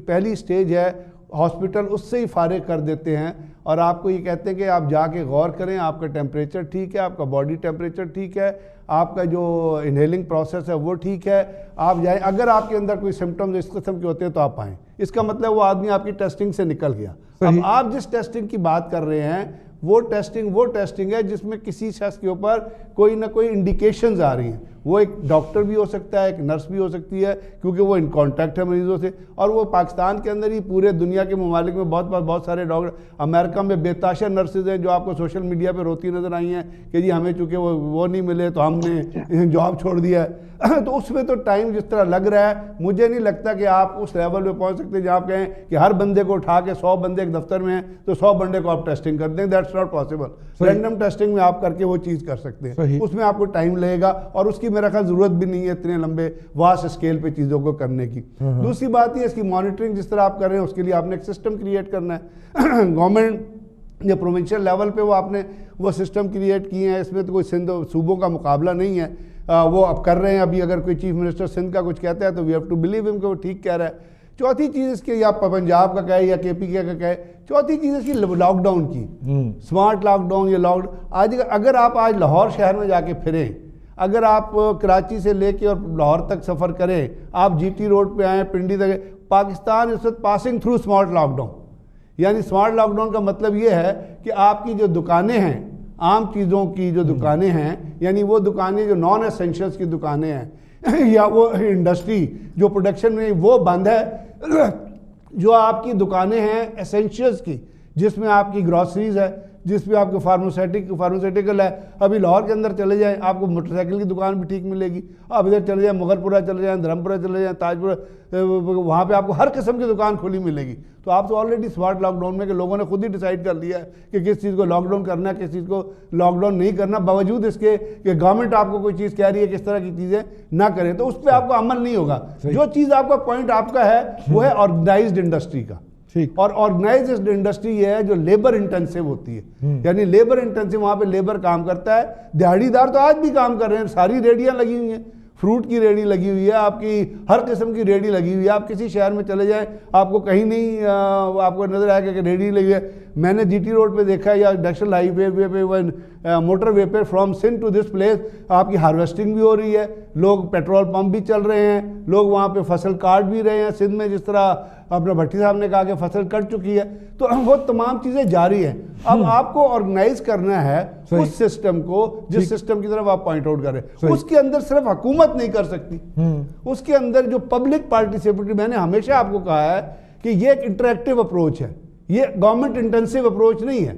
Speaker 2: پہلی سٹیج ہے ہاسپٹل اس سے ہی فارغ کر دیتے ہیں اور آپ کو یہ کہتے ہیں کہ آپ جا کے غور کریں، آپ کا ٹیمپریچر ٹھیک ہے، آپ کا باڈی ٹیمپریچر ٹھیک ہے، آپ کا جو انہیلنگ پروسیس ہے وہ ٹھیک ہے، آپ جائیں. اگر آپ کے اندر کوئی سمپٹمز اس قسم کے ہوتے ہیں تو آپ آئیں. اس کا مطلب وہ آدمی آپ کی ٹیسٹنگ سے نکل گیا. اب آپ جس ٹیسٹنگ کی بات کر رہے ہیں وہ ٹیسٹنگ ہے جس میں کسی شخص کے اوپر کوئی نہ کوئی انڈیکیشنز آ رہی ہیں. وہ ایک ڈاکٹر بھی ہو سکتا ہے، ایک نرس بھی ہو سکتی ہے، کیونکہ وہ ان کانٹیکٹ ہے مریضوں سے. اور وہ پاکستان کے اندر ہی پورے دنیا کے ممالک میں بہت سارے ڈاکٹر، امریکہ میں بے تحاشا نرسز ہیں جو آپ کو سوشل میڈیا پہ روتی نظر آئی ہیں کہ جی ہمیں چونکہ وہ نہیں ملے تو ہم نے جاب چھوڑ دیا ہے. تو اس میں تو ٹائم جس طرح لگ رہا ہے، مجھے نہیں لگتا کہ آپ اس لیول پہ پہنچ سکتے جہاں آپ کہیں کہ ہر بندے کو اٹھا کے 100 بندے ایک دفتر میں ہیں تو 100 بندے کو آپ ٹیسٹنگ کر دیں. That's not possible. Random testing میں آپ کر کے وہ چیز کر سکتے ہیں، اس میں آپ کو ٹائم لگے گا اور اس کی میرا خیال ضرورت بھی نہیں ہے اتنے لمبے واسٹ اسکیل پہ چیزوں کو کرنے کی. دوسری بات یہ اس کی مانیٹرنگ جس طرح آپ کر رہے ہیں اس کے لیے آپ نے ایک سسٹم کریٹ کرنا ہے. گورنمنٹ یا پروونشل لیول پہ وہ آپ نے وہ سسٹم کریٹ کیے ہیں. اس میں تو کوئی سندھ صوبوں کا مقابلہ نہیں ہے، وہ اب کر رہے ہیں. ابھی اگر کوئی چیف منسٹر سندھ کا کچھ کہتا ہے تو وی ہیو ٹو بلیو ہم کہ وہ ٹھیک کہہ رہا ہے. چوتھی چیز اس کے یا پنجاب کا کہے یا کے پی کے کا کہے، چوتھی چیز اس کی لاک ڈاؤن کی، سمارٹ لاک ڈاؤن یا آج اگر آپ آج لاہور شہر میں جا کے پھریں، اگر آپ کراچی سے لے کے اور لاہور تک سفر کریں، آپ جی ٹی روڈ پہ آئیں، پنڈی تک، پاکستان اس وقت passing through smart lockdown. یعنی سمارٹ لاک ڈاؤن کا مطلب یہ ہے کہ آپ کی جو دکانیں ہیں، عام چیزوں کی جو دکانیں ہیں، یعنی وہ دکانیں جو نان ایسنشلز کی دکانیں ہیں یا وہ انڈسٹری جو پروڈکشن میں وہ بند ہے. جو آپ کی دکانیں ہیں ایسنشلز کی، جس میں آپ کی گروسریز ہے، جس میں آپ کو فارماسیوٹیکل ہے. ابھی لاہور کے اندر چلے جائیں آپ کو موٹر سائیکل کی دکان بھی ٹھیک ملے گی. آپ ادھر چلے جائیں مغل پورہ چلے جائیں، دھرمپورہ چلے جائیں، تاجپورہ، وہاں پہ آپ کو ہر قسم کی دکان کھلی ملے گی. تو آپ تو آلریڈی سمارٹ لاک ڈاؤن میں کہ لوگوں نے خود ہی ڈیسائیڈ کر لیا ہے کہ کس چیز کو لاک ڈاؤن کرنا ہے، کس چیز کو لاک ڈاؤن نہیں کرنا، باوجود اس کے کہ گورنمنٹ آپ کو کوئی چیز کہہ رہی ہے کس طرح کی چیزیں نہ کریں. تو اس پہ آپ کو عمل نہیں ہوگا. جو چیز آپ کا پوائنٹ آپ کا ہے وہ ہے آرگنائزڈ انڈسٹری کا. اور آرگنائزڈ انڈسٹری یہ ہے جو لیبر انٹینسیو ہوتی ہے، یعنی لیبر انٹینسیو، وہاں پہ لیبر کام کرتا ہے. دیہڑی دار تو آج بھی کام کر رہے ہیں، ساری ریڑیاں لگی ہوئی ہیں، فروٹ کی ریڑی لگی ہوئی ہے، آپ کی ہر قسم کی ریڑی لگی ہوئی ہے. آپ کسی شہر میں چلے جائیں آپ کو کہیں نہیں آپ کو نظر آئے گا کہ ریڑی لگی ہے. میں نے جی ٹی روڈ پہ دیکھا ہے یا نیشنل ہائی وے پہ موٹر وے پہ from Sindh to this place آپ کی ہارویسٹنگ بھی ہو رہی ہے، لوگ پیٹرول پمپ بھی چل رہے ہیں، لوگ وہاں پہ فصل کاٹ بھی رہے ہیں. سندھ میں جس طرح اپنا بھٹی صاحب نے کہا کہ فصل کٹ چکی ہے، تو وہ تمام چیزیں جاری ہیں. اب آپ کو آرگنائز کرنا ہے اس سسٹم کو جس سسٹم کی طرف آپ پوائنٹ آؤٹ کر رہے ہیں. اس کے اندر صرف حکومت نہیں کر سکتی، اس کے اندر جو پبلک پارٹیسپیٹری، میں نے ہمیشہ آپ کو کہا ہے کہ یہ ایک انٹریکٹیو اپروچ ہے، یہ گورنمنٹ انٹینسیو اپروچ نہیں ہے.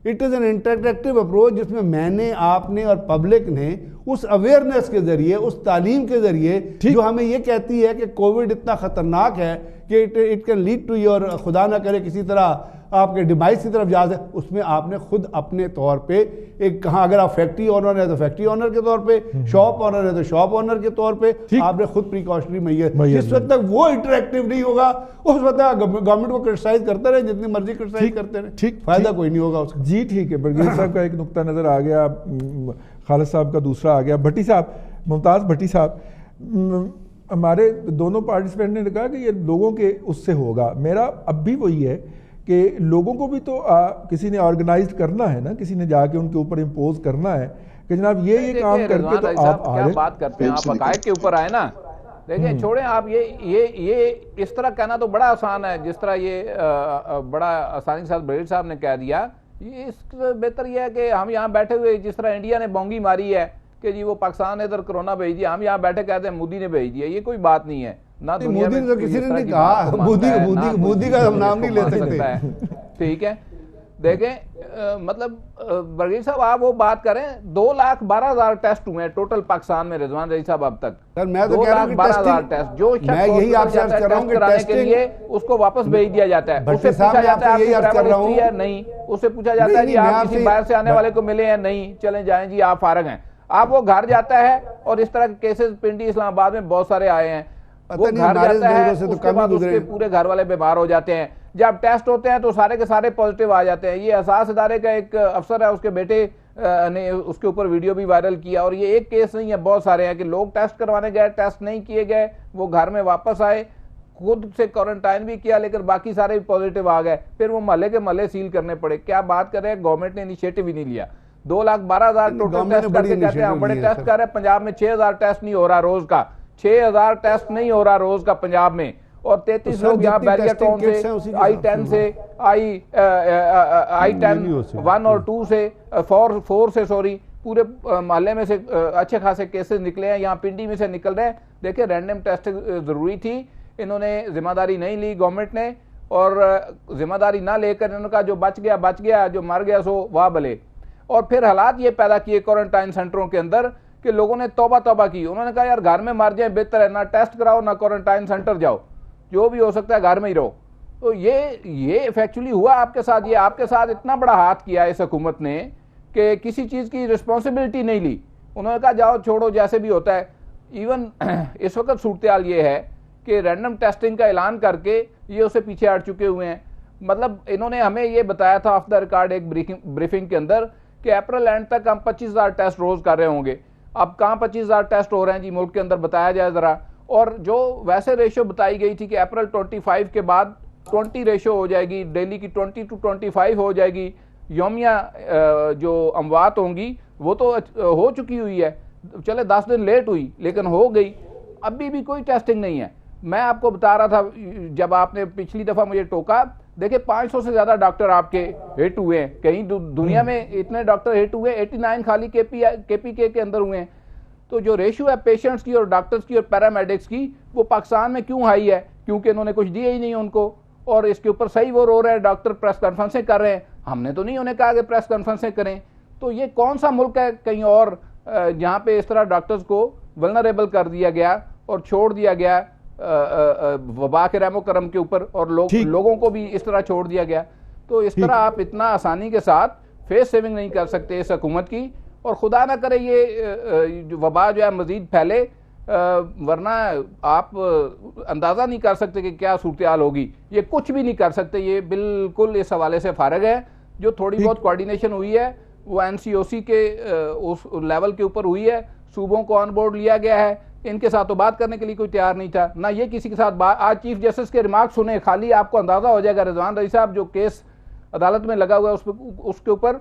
Speaker 2: It is an interactive approach جس میں نے آپ نے اور پبلک نے اس اویئرنیس کے ذریعے، اس تعلیم کے ذریعے جو ہمیں یہ کہتی ہے کہ کووڈ اتنا خطرناک ہے کہ it can lead to your, خدا نہ کرے کسی طرح آپ کے ڈیمائز کی طرف جا سکے، اس میں آپ نے خود اپنے طور پہ ایک کہاں، اگر آپ فیکٹری آنر ہے تو فیکٹری آنر کے طور پہ، شاپ آنر ہے تو شاپ آنر کے طور پہ آپ نے خود پریکاشنری میئر. جس وقت تک وہ انٹریکٹیو نہیں ہوگا اس وقت گورنمنٹ کو کرٹیسائز کرتے رہے جتنی مرضی کرٹیسائز کرتے رہے، فائدہ کوئی نہیں ہوگا اس کا.
Speaker 1: جی ٹھیک ہے. برگیز صاحب کا ایک نقطہ نظر آ گیا، خالد صاحب کا دوسرا آ گیا. بھٹی صاحب، ممتاز بھٹی صاحب، ہمارے دونوں پارٹیسپینٹ نے کہا کہ یہ لوگوں کے اس سے ہوگا. میرا اب بھی وہی ہے کہ لوگوں کو بھی تو کسی نے آرگنائزڈ کرنا ہے نا، کسی نے جا کے ان کے اوپر امپوز کرنا ہے کہ جناب یہ کام کر کے تو آپ
Speaker 4: کیا بات کرتے ہیں، آپ حقائق کے اوپر آئے نا. دیکھیں چھوڑیں آپ یہ اس طرح کہنا تو بڑا آسان ہے، جس طرح یہ بڑا آسانی کے ساتھ بریل صاحب نے کہہ دیا. اس بہتر یہ ہے کہ ہم یہاں بیٹھے ہوئے، جس طرح انڈیا نے بونگی ماری ہے کہ جی وہ پاکستان نے ادھر کرونا بھیج دیا، ہم یہاں بیٹھے کہتے ہیں مودی نے بھیج دیا. یہ کوئی بات نہیں ہے. نہ دنیا میں
Speaker 2: مودی تو کسی نے نہیں کہا، مودی کا ہم نام نہیں لے سکتے.
Speaker 4: ٹھیک ہے دیکھیں مطلب برگیز صاحب آپ وہ بات کریں 2,12,000 ٹیسٹ ہوئے ہیں ٹوٹل پاکستان میں رضوان رئیس صاحب اب تک.
Speaker 2: سر میں تو کہہ رہا ہوں کہ
Speaker 4: 2,12,000 ٹیسٹ جو
Speaker 2: میں یہی آپ سے عرض کر رہا ہوں کہ
Speaker 4: کرانے کے لیے اس کو واپس بھیج دیا جاتا ہے. اس سے پوچھا جاتا ہے آپ کی ٹریول ہسٹری ہے نہیں، اس سے پوچھا جاتا ہے جی آپ کسی باہر سے آنے والے کو ملے ہیں نہیں، چلیں جائیں جی آپ فارغ ہیں. آپ وہ گھر جاتا ہے اور اس طرح کے کیسز پنڈی اسلام آباد میں بہت سارے آئے ہیں. وہ گھر جاتا ہے اس کے بعد اس کے پورے گھر والے بیمار ہو جاتے ہیں. جب ٹیسٹ ہوتے ہیں تو سارے کے سارے پازیٹیو آ جاتے ہیں. یہ احساس ادارے کا ایک افسر ہے، اس کے بیٹے نے اس کے اوپر ویڈیو بھی وائرل کیا. اور یہ ایک کیس نہیں ہے، بہت سارے ہیں کہ لوگ ٹیسٹ کروانے گئے، ٹیسٹ نہیں کیے گئے، وہ گھر میں واپس آئے، خود سے کوارنٹائن بھی کیا لیکن باقی سارے بھی پازیٹیو آ گئے، پھر وہ محلے کے محلے سیل کرنے پڑے. کیا بات کر رہے ہیں، گورنمنٹ نے انیشیٹو ہی نہیں لیا. 2,12,000 ٹوٹل ٹیسٹ کر کے کہتے ہیں ہم بڑے ٹیسٹ کر رہے ہیں. پنجاب میں 6,000 ٹیسٹ نہیں ہو رہا روز کا، 6,000 ٹیسٹ نہیں ہو رہا روز کا پنجاب میں. اور 33 لوگ یہاں بیریا ٹاؤن سے I-10 سے I-10 1 اور 2 سے 4 سے سوری پورے محلے میں سے اچھے خاصے کیسز نکلے ہیں. یہاں پنڈی میں سے نکل رہے ہیں. دیکھیں رینڈم ٹیسٹ ضروری تھی، انہوں نے ذمہ داری نہیں لی گورنمنٹ نے، اور ذمہ داری نہ لے کر انہوں نے کہا جو بچ گیا، جو مر گیا سو واہ بلے. اور پھر حالات یہ پیدا کیے کوارنٹائن سینٹروں کے اندر کہ لوگوں نے توبہ کی. انہوں نے کہا یار گھر میں مر جائیں بہتر ہے، نہ ٹیسٹ کراؤ نہ کوارنٹائن سینٹر جاؤ، جو بھی ہو سکتا ہے گھر میں ہی رہو. تو یہ ایکچولی ہوا آپ کے ساتھ. یہ آپ کے ساتھ اتنا بڑا ہاتھ کیا اس حکومت نے کہ کسی چیز کی رسپانسبلٹی نہیں لی. انہوں نے کہا جاؤ چھوڑو جیسے بھی ہوتا ہے. ایون اس وقت صورتحال یہ ہے کہ رینڈم ٹیسٹنگ کا اعلان کر کے یہ اسے پیچھے ہٹ چکے ہوئے ہیں. مطلب انہوں نے ہمیں یہ بتایا تھا آف دا ریکارڈ ایک بریفنگ کے اندر کہ اپریل اینڈ تک ہم 25,000 ٹیسٹ روز کر رہے ہوں گے. اب کہاں 25,000 ٹیسٹ ہو رہے ہیں جی ملک کے اندر، بتایا جائے ذرا. اور جو ویسے ریشو بتائی گئی تھی کہ اپریل 25 کے بعد 20 ریشو ہو جائے گی، ڈیلی کی 20 to 25 ہو جائے گی. یومیہ جو اموات ہوں گی وہ تو ہو چکی ہوئی ہے، چلے 10 دن لیٹ ہوئی لیکن ہو گئی. ابھی بھی کوئی ٹیسٹنگ نہیں ہے. میں آپ کو بتا رہا تھا جب آپ نے پچھلی دفعہ مجھے ٹوکا، دیکھیں 500 سے زیادہ ڈاکٹر آپ کے ہٹ ہوئے ہیں. کہیں دنیا میں اتنے ڈاکٹر ہٹ ہوئے، 89 خالی KPK کے اندر ہوئے ہیں. تو جو ریشو ہے پیشنٹس کی اور ڈاکٹرز کی اور پیرامیڈکس کی وہ پاکستان میں کیوں ہائی ہے؟ کیونکہ انہوں نے کچھ دیا ہی نہیں ان کو. اور اس کے اوپر صحیح وہ رو رہے ہیں، ڈاکٹر پریس کانفرنسیں کر رہے ہیں. ہم نے تو نہیں انہیں کہا کہ پریس کانفرنسیں کریں. تو یہ کون سا ملک ہے کہیں اور جہاں پہ اس طرح ڈاکٹرز کو ولنریبل کر دیا گیا اور چھوڑ دیا گیا وبا کے رحم و کرم کے اوپر، اور لوگوں کو بھی اس طرح چھوڑ دیا گیا. تو اس طرح آپ اتنا آسانی کے ساتھ فیس سیونگ نہیں کر سکتے اس حکومت کی. اور خدا نہ کرے یہ وبا جو ہے مزید پھیلے، ورنہ آپ اندازہ نہیں کر سکتے کہ کیا صورتحال ہوگی. یہ کچھ بھی نہیں کر سکتے. یہ بالکل اس حوالے سے فارغ ہے. جو تھوڑی بہت کوارڈینیشن ہوئی ہے وہ NCOC کے اس لیول کے اوپر ہوئی ہے. صوبوں کو آن بورڈ لیا گیا ہے. ان کے ساتھ تو بات کرنے کے لیے کوئی تیار نہیں تھا، نہ یہ کسی کے ساتھ بات. آج چیف جسٹس کے ریمارک سنیں، خالی آپ کو اندازہ ہو جائے گا. رضوان رئیس صاحب جو کیس عدالت میں لگا ہوا ہے اس کے اوپر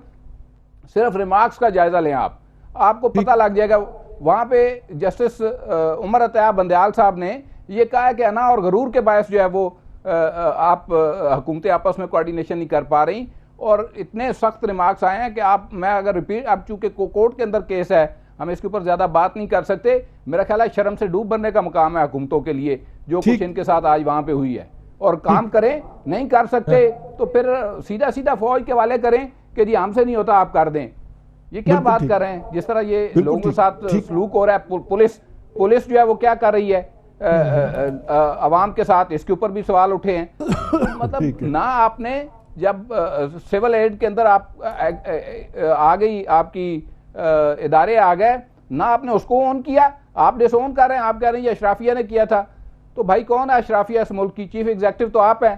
Speaker 4: صرف ریمارکس کا جائزہ لیں آپ کو پتہ لگ جائے گا. وہاں پہ جسٹس عمر عطیہ بندیال صاحب نے یہ کہا ہے کہ انا اور غرور کے باعث جو ہے وہ آپ حکومتیں آپس میں کوارڈینیشن نہیں کر پا رہی. اور اتنے سخت ریمارکس آئے ہیں کہ میں اگر ریپیٹ، اب چونکہ کورٹ کے اندر کیس ہے ہم اس کے اوپر زیادہ بات نہیں کر سکتے. میرا خیال ہے شرم سے ڈوب بننے کا مقام ہے حکومتوں کے لیے جو کچھ ان کے ساتھ آج وہاں پہ ہوئی ہے. اور کام کریں، نہیں کر سکتے تو پھر سیدھا فوج کے حوالے کریں کہ جی ہم سے نہیں ہوتا آپ کر دیں. یہ کیا بات کر رہے ہیں؟ جس طرح یہ لوگوں کے ساتھ سلوک ہو رہا ہے. پولیس جو ہے وہ کیا کر رہی ہے عوام کے ساتھ، اس کے اوپر بھی سوال اٹھے ہیں. مطلب نہ آپ نے جب سول ایڈ کے اندر آپ آ گئی، آپ کی ادارے آ گئے، نہ آپ نے اس کو اون کیا. آپ ڈس اون کر رہے ہیں، آپ کہہ رہے ہیں یہ اشرافیہ نے کیا تھا. تو بھائی کون ہے اشرافیہ اس ملک کی؟ چیف ایگزیکٹو تو آپ ہیں.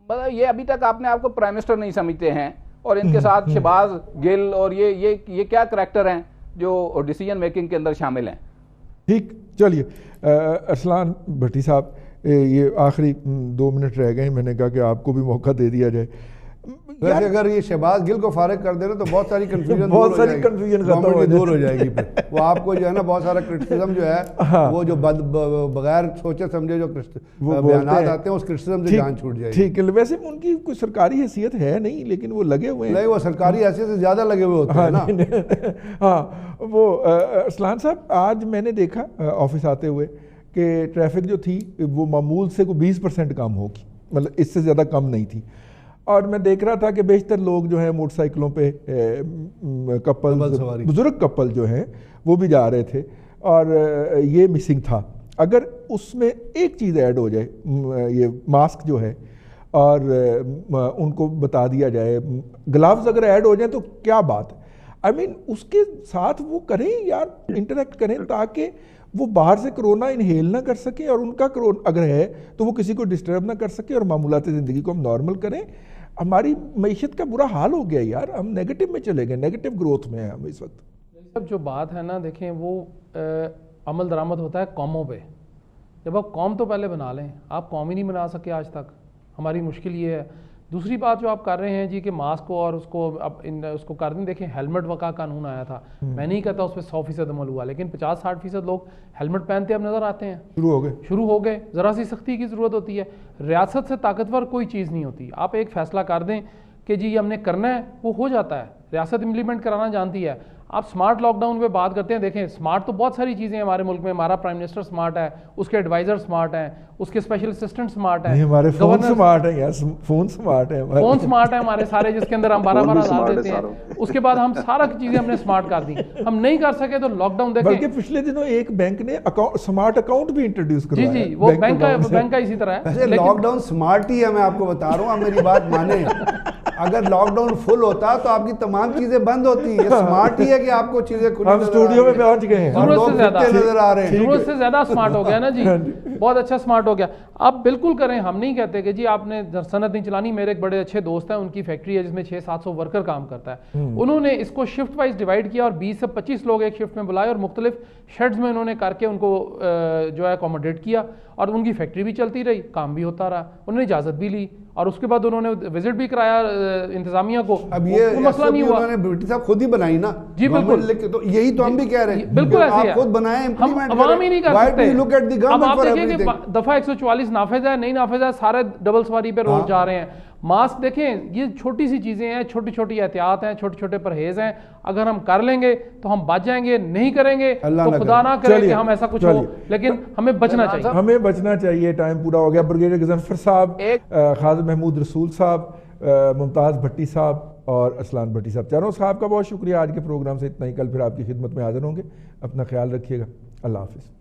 Speaker 4: مطلب یہ ابھی تک آپ نے آپ کو پرائم منسٹر نہیں سمجھتے ہیں. اور ان کے ساتھ شہباز گل اور یہ کیا کریکٹر ہیں جو ڈیسیجن میکنگ کے اندر شامل ہیں.
Speaker 1: ٹھیک، چلیے ارسلان بھٹی صاحب، یہ آخری 2 منٹ رہ گئے، میں نے کہا کہ آپ کو بھی موقع دے دیا جائے.
Speaker 2: ویسے اگر یہ شہباز گل کو فارغ کر دے نا تو بہت ساری کنفیوژن دور ہو جائے گی. وہ آپ کو جو ہے نا بہت سارا کرٹیسزم جو ہے وہ جو بغیر سوچے سمجھے جو بیانات آتے ہیں اس کرٹیسزم سے جان چھوٹ جائے گی.
Speaker 1: ٹھیک ہے، ویسے ان کی کوئی سرکاری حیثیت ہے نہیں لیکن وہ لگے ہوئے ہیں.
Speaker 2: نہیں، وہ سرکاری حیثیت سے زیادہ لگے ہوئے ہوتے ہیں نا.
Speaker 1: ہاں، وہ ارسلان صاحب آج میں نے دیکھا آفس آتے ہوئے کہ ٹریفک جو تھی وہ معمول سے کوئی 20% کم ہوگی، مطلب اس سے زیادہ کم نہیں تھی. اور میں دیکھ رہا تھا کہ بیشتر لوگ جو ہیں موٹر سائیکلوں پہ کپل بزرگ کپل جو ہیں وہ بھی جا رہے تھے، اور یہ مسنگ تھا. اگر اس میں ایک چیز ایڈ ہو جائے، یہ ماسک جو ہے، اور ان کو بتا دیا جائے، گلوز اگر ایڈ ہو جائیں تو کیا بات ہے. آئی مین اس کے ساتھ وہ کریں یار، انٹریکٹ کریں تاکہ وہ باہر سے کرونا انہیل نہ کر سکے، اور ان کا کرونا اگر ہے تو وہ کسی کو ڈسٹرب نہ کر سکے، اور معمولات زندگی کو ہم نارمل کریں. ہماری معیشت کا برا حال ہو گیا یار، ہم نیگیٹو میں چلے گئے، نیگیٹو گروتھ میں ہیں ہم اس وقت.
Speaker 5: جو بات ہے نا، دیکھیں وہ عمل درآمد ہوتا ہے قوموں پہ. جب آپ قوم تو پہلے بنا لیں، آپ قوم ہی نہیں بنا سکے آج تک. ہماری مشکل یہ ہے. دوسری بات جو آپ کر رہے ہیں جی کہ ماسک کو اور اس کو اب اس کو کر دیں. دیکھیں ہیلمٹ کا قانون آیا تھا، میں نہیں کہتا اس پہ 100% عمل ہوا، لیکن 50-60% لوگ ہیلمٹ پہنتے اب نظر آتے ہیں. شروع ہو گئے. ذرا سی سختی کی ضرورت ہوتی ہے. ریاست سے طاقتور کوئی چیز نہیں ہوتی. آپ ایک فیصلہ کر دیں کہ جی یہ ہم نے کرنا ہے، وہ ہو جاتا ہے. ریاست امپلیمنٹ کرانا جانتی ہے. آپ سمارٹ لاک ڈاؤن پہ بات کرتے ہیں، دیکھیں سمارٹ تو بہت ساری چیزیں ہیں ہمارے ملک میں. ہمارا پرائم منسٹر سمارٹ ہے، اس کے ایڈوائزر سمارٹ ہیں، اس کے اسپیشل اسسٹنٹ سمارٹ ہیں،
Speaker 1: ہمارے فون سمارٹ ہیں یار، فون سمارٹ ہے،
Speaker 5: فون سمارٹ ہے ہمارے سارے، جس کے اندر ہم 12,000 دیتے ہیں. اس کے بعد ہم سارا چیزیں ہم نے سمارٹ کر دی. ہم نہیں کر سکے تو لاک ڈاؤن دیکھیں.
Speaker 1: بلکہ پچھلے دنوں ایک بینک نے سمارٹ اکاؤنٹ بھی انٹروڈیوس کروایا.
Speaker 5: جی وہ بینک کا اسی طرح ہے.
Speaker 2: لاک ڈاؤن سمارٹ ہی ہے، میں آپ کو بتا رہا ہوں. آپ میری بات مانیں، اگر لاک ڈاؤن فل ہوتا تو آپ کی تمام چیزیں بند ہوتی. یہ سمارٹ ہی ہے کہ آپ کو چیزیں
Speaker 1: ہم اسٹوڈیو میں پہنچ گئے ہیں،
Speaker 5: ضرورت سے زیادہ سمارٹ ہو گیا نا جی. بہت اچھا سمارٹ ہو گیا. آپ بالکل کریں. ہم نہیں کہتے کہ جی آپ نے صنعت نہیں چلانی. میرے ایک بڑے اچھے دوست ہیں، ان کی فیکٹری ہے جس میں 600-700 ورکر کام کرتا ہے. انہوں نے اس کو شفٹ وائز ڈیوائڈ کیا اور 20 سے 25 لوگ ایک شفٹ میں بلائے اور مختلف شیڈز میں انہوں نے کر کے ان کو جو ہے اکوموڈیٹ کیا، اور ان کی فیکٹری بھی چلتی رہی، کام بھی ہوتا رہا. انہوں نے اجازت بھی لی اور اس کے بعد انہوں نے وزٹ بھی کرایا انتظامیہ کو.
Speaker 2: اب یہ مسئلہ نہیں ہوا. انہوں نے بیوٹی صاحب خود ہی بنائی نا.
Speaker 5: جی بالکل،
Speaker 2: یہی تو ہم بھی کہہ رہے ہیں.
Speaker 5: بالکل ایسے ہے،
Speaker 2: خود بنائیں، امپلیمنٹ کریں.
Speaker 5: عوام ہی نہیں کر سکتے. اب آپ دیکھیں کہ دفعہ 144 نافذ ہے، نہیں نافذ ہے، سارے ڈبل سواری پہ روز جا رہے ہیں. ماسک دیکھیں، یہ چھوٹی سی چیزیں ہیں، چھوٹی چھوٹی احتیاط ہیں، چھوٹے چھوٹے پرہیز ہیں. اگر ہم کر لیں گے تو ہم بچ جائیں گے، نہیں کریں گے تو خدا نہ کرے کہ ہم ایسا کچھ ہو. لیکن ہمیں بچنا چاہیے،
Speaker 1: ہمیں بچنا چاہیے. ٹائم پورا ہو گیا. بریگیڈیئر غضنفر صاحب، خالد محمود رسول صاحب، ممتاز بھٹی صاحب اور اسلان بھٹی صاحب، چاروں صاحب کا بہت شکریہ. آج کے پروگرام سے اتنا ہی. کل پھر آپ کی خدمت میں حاضر ہوں گے. اپنا خیال رکھیے گا. اللہ حافظ.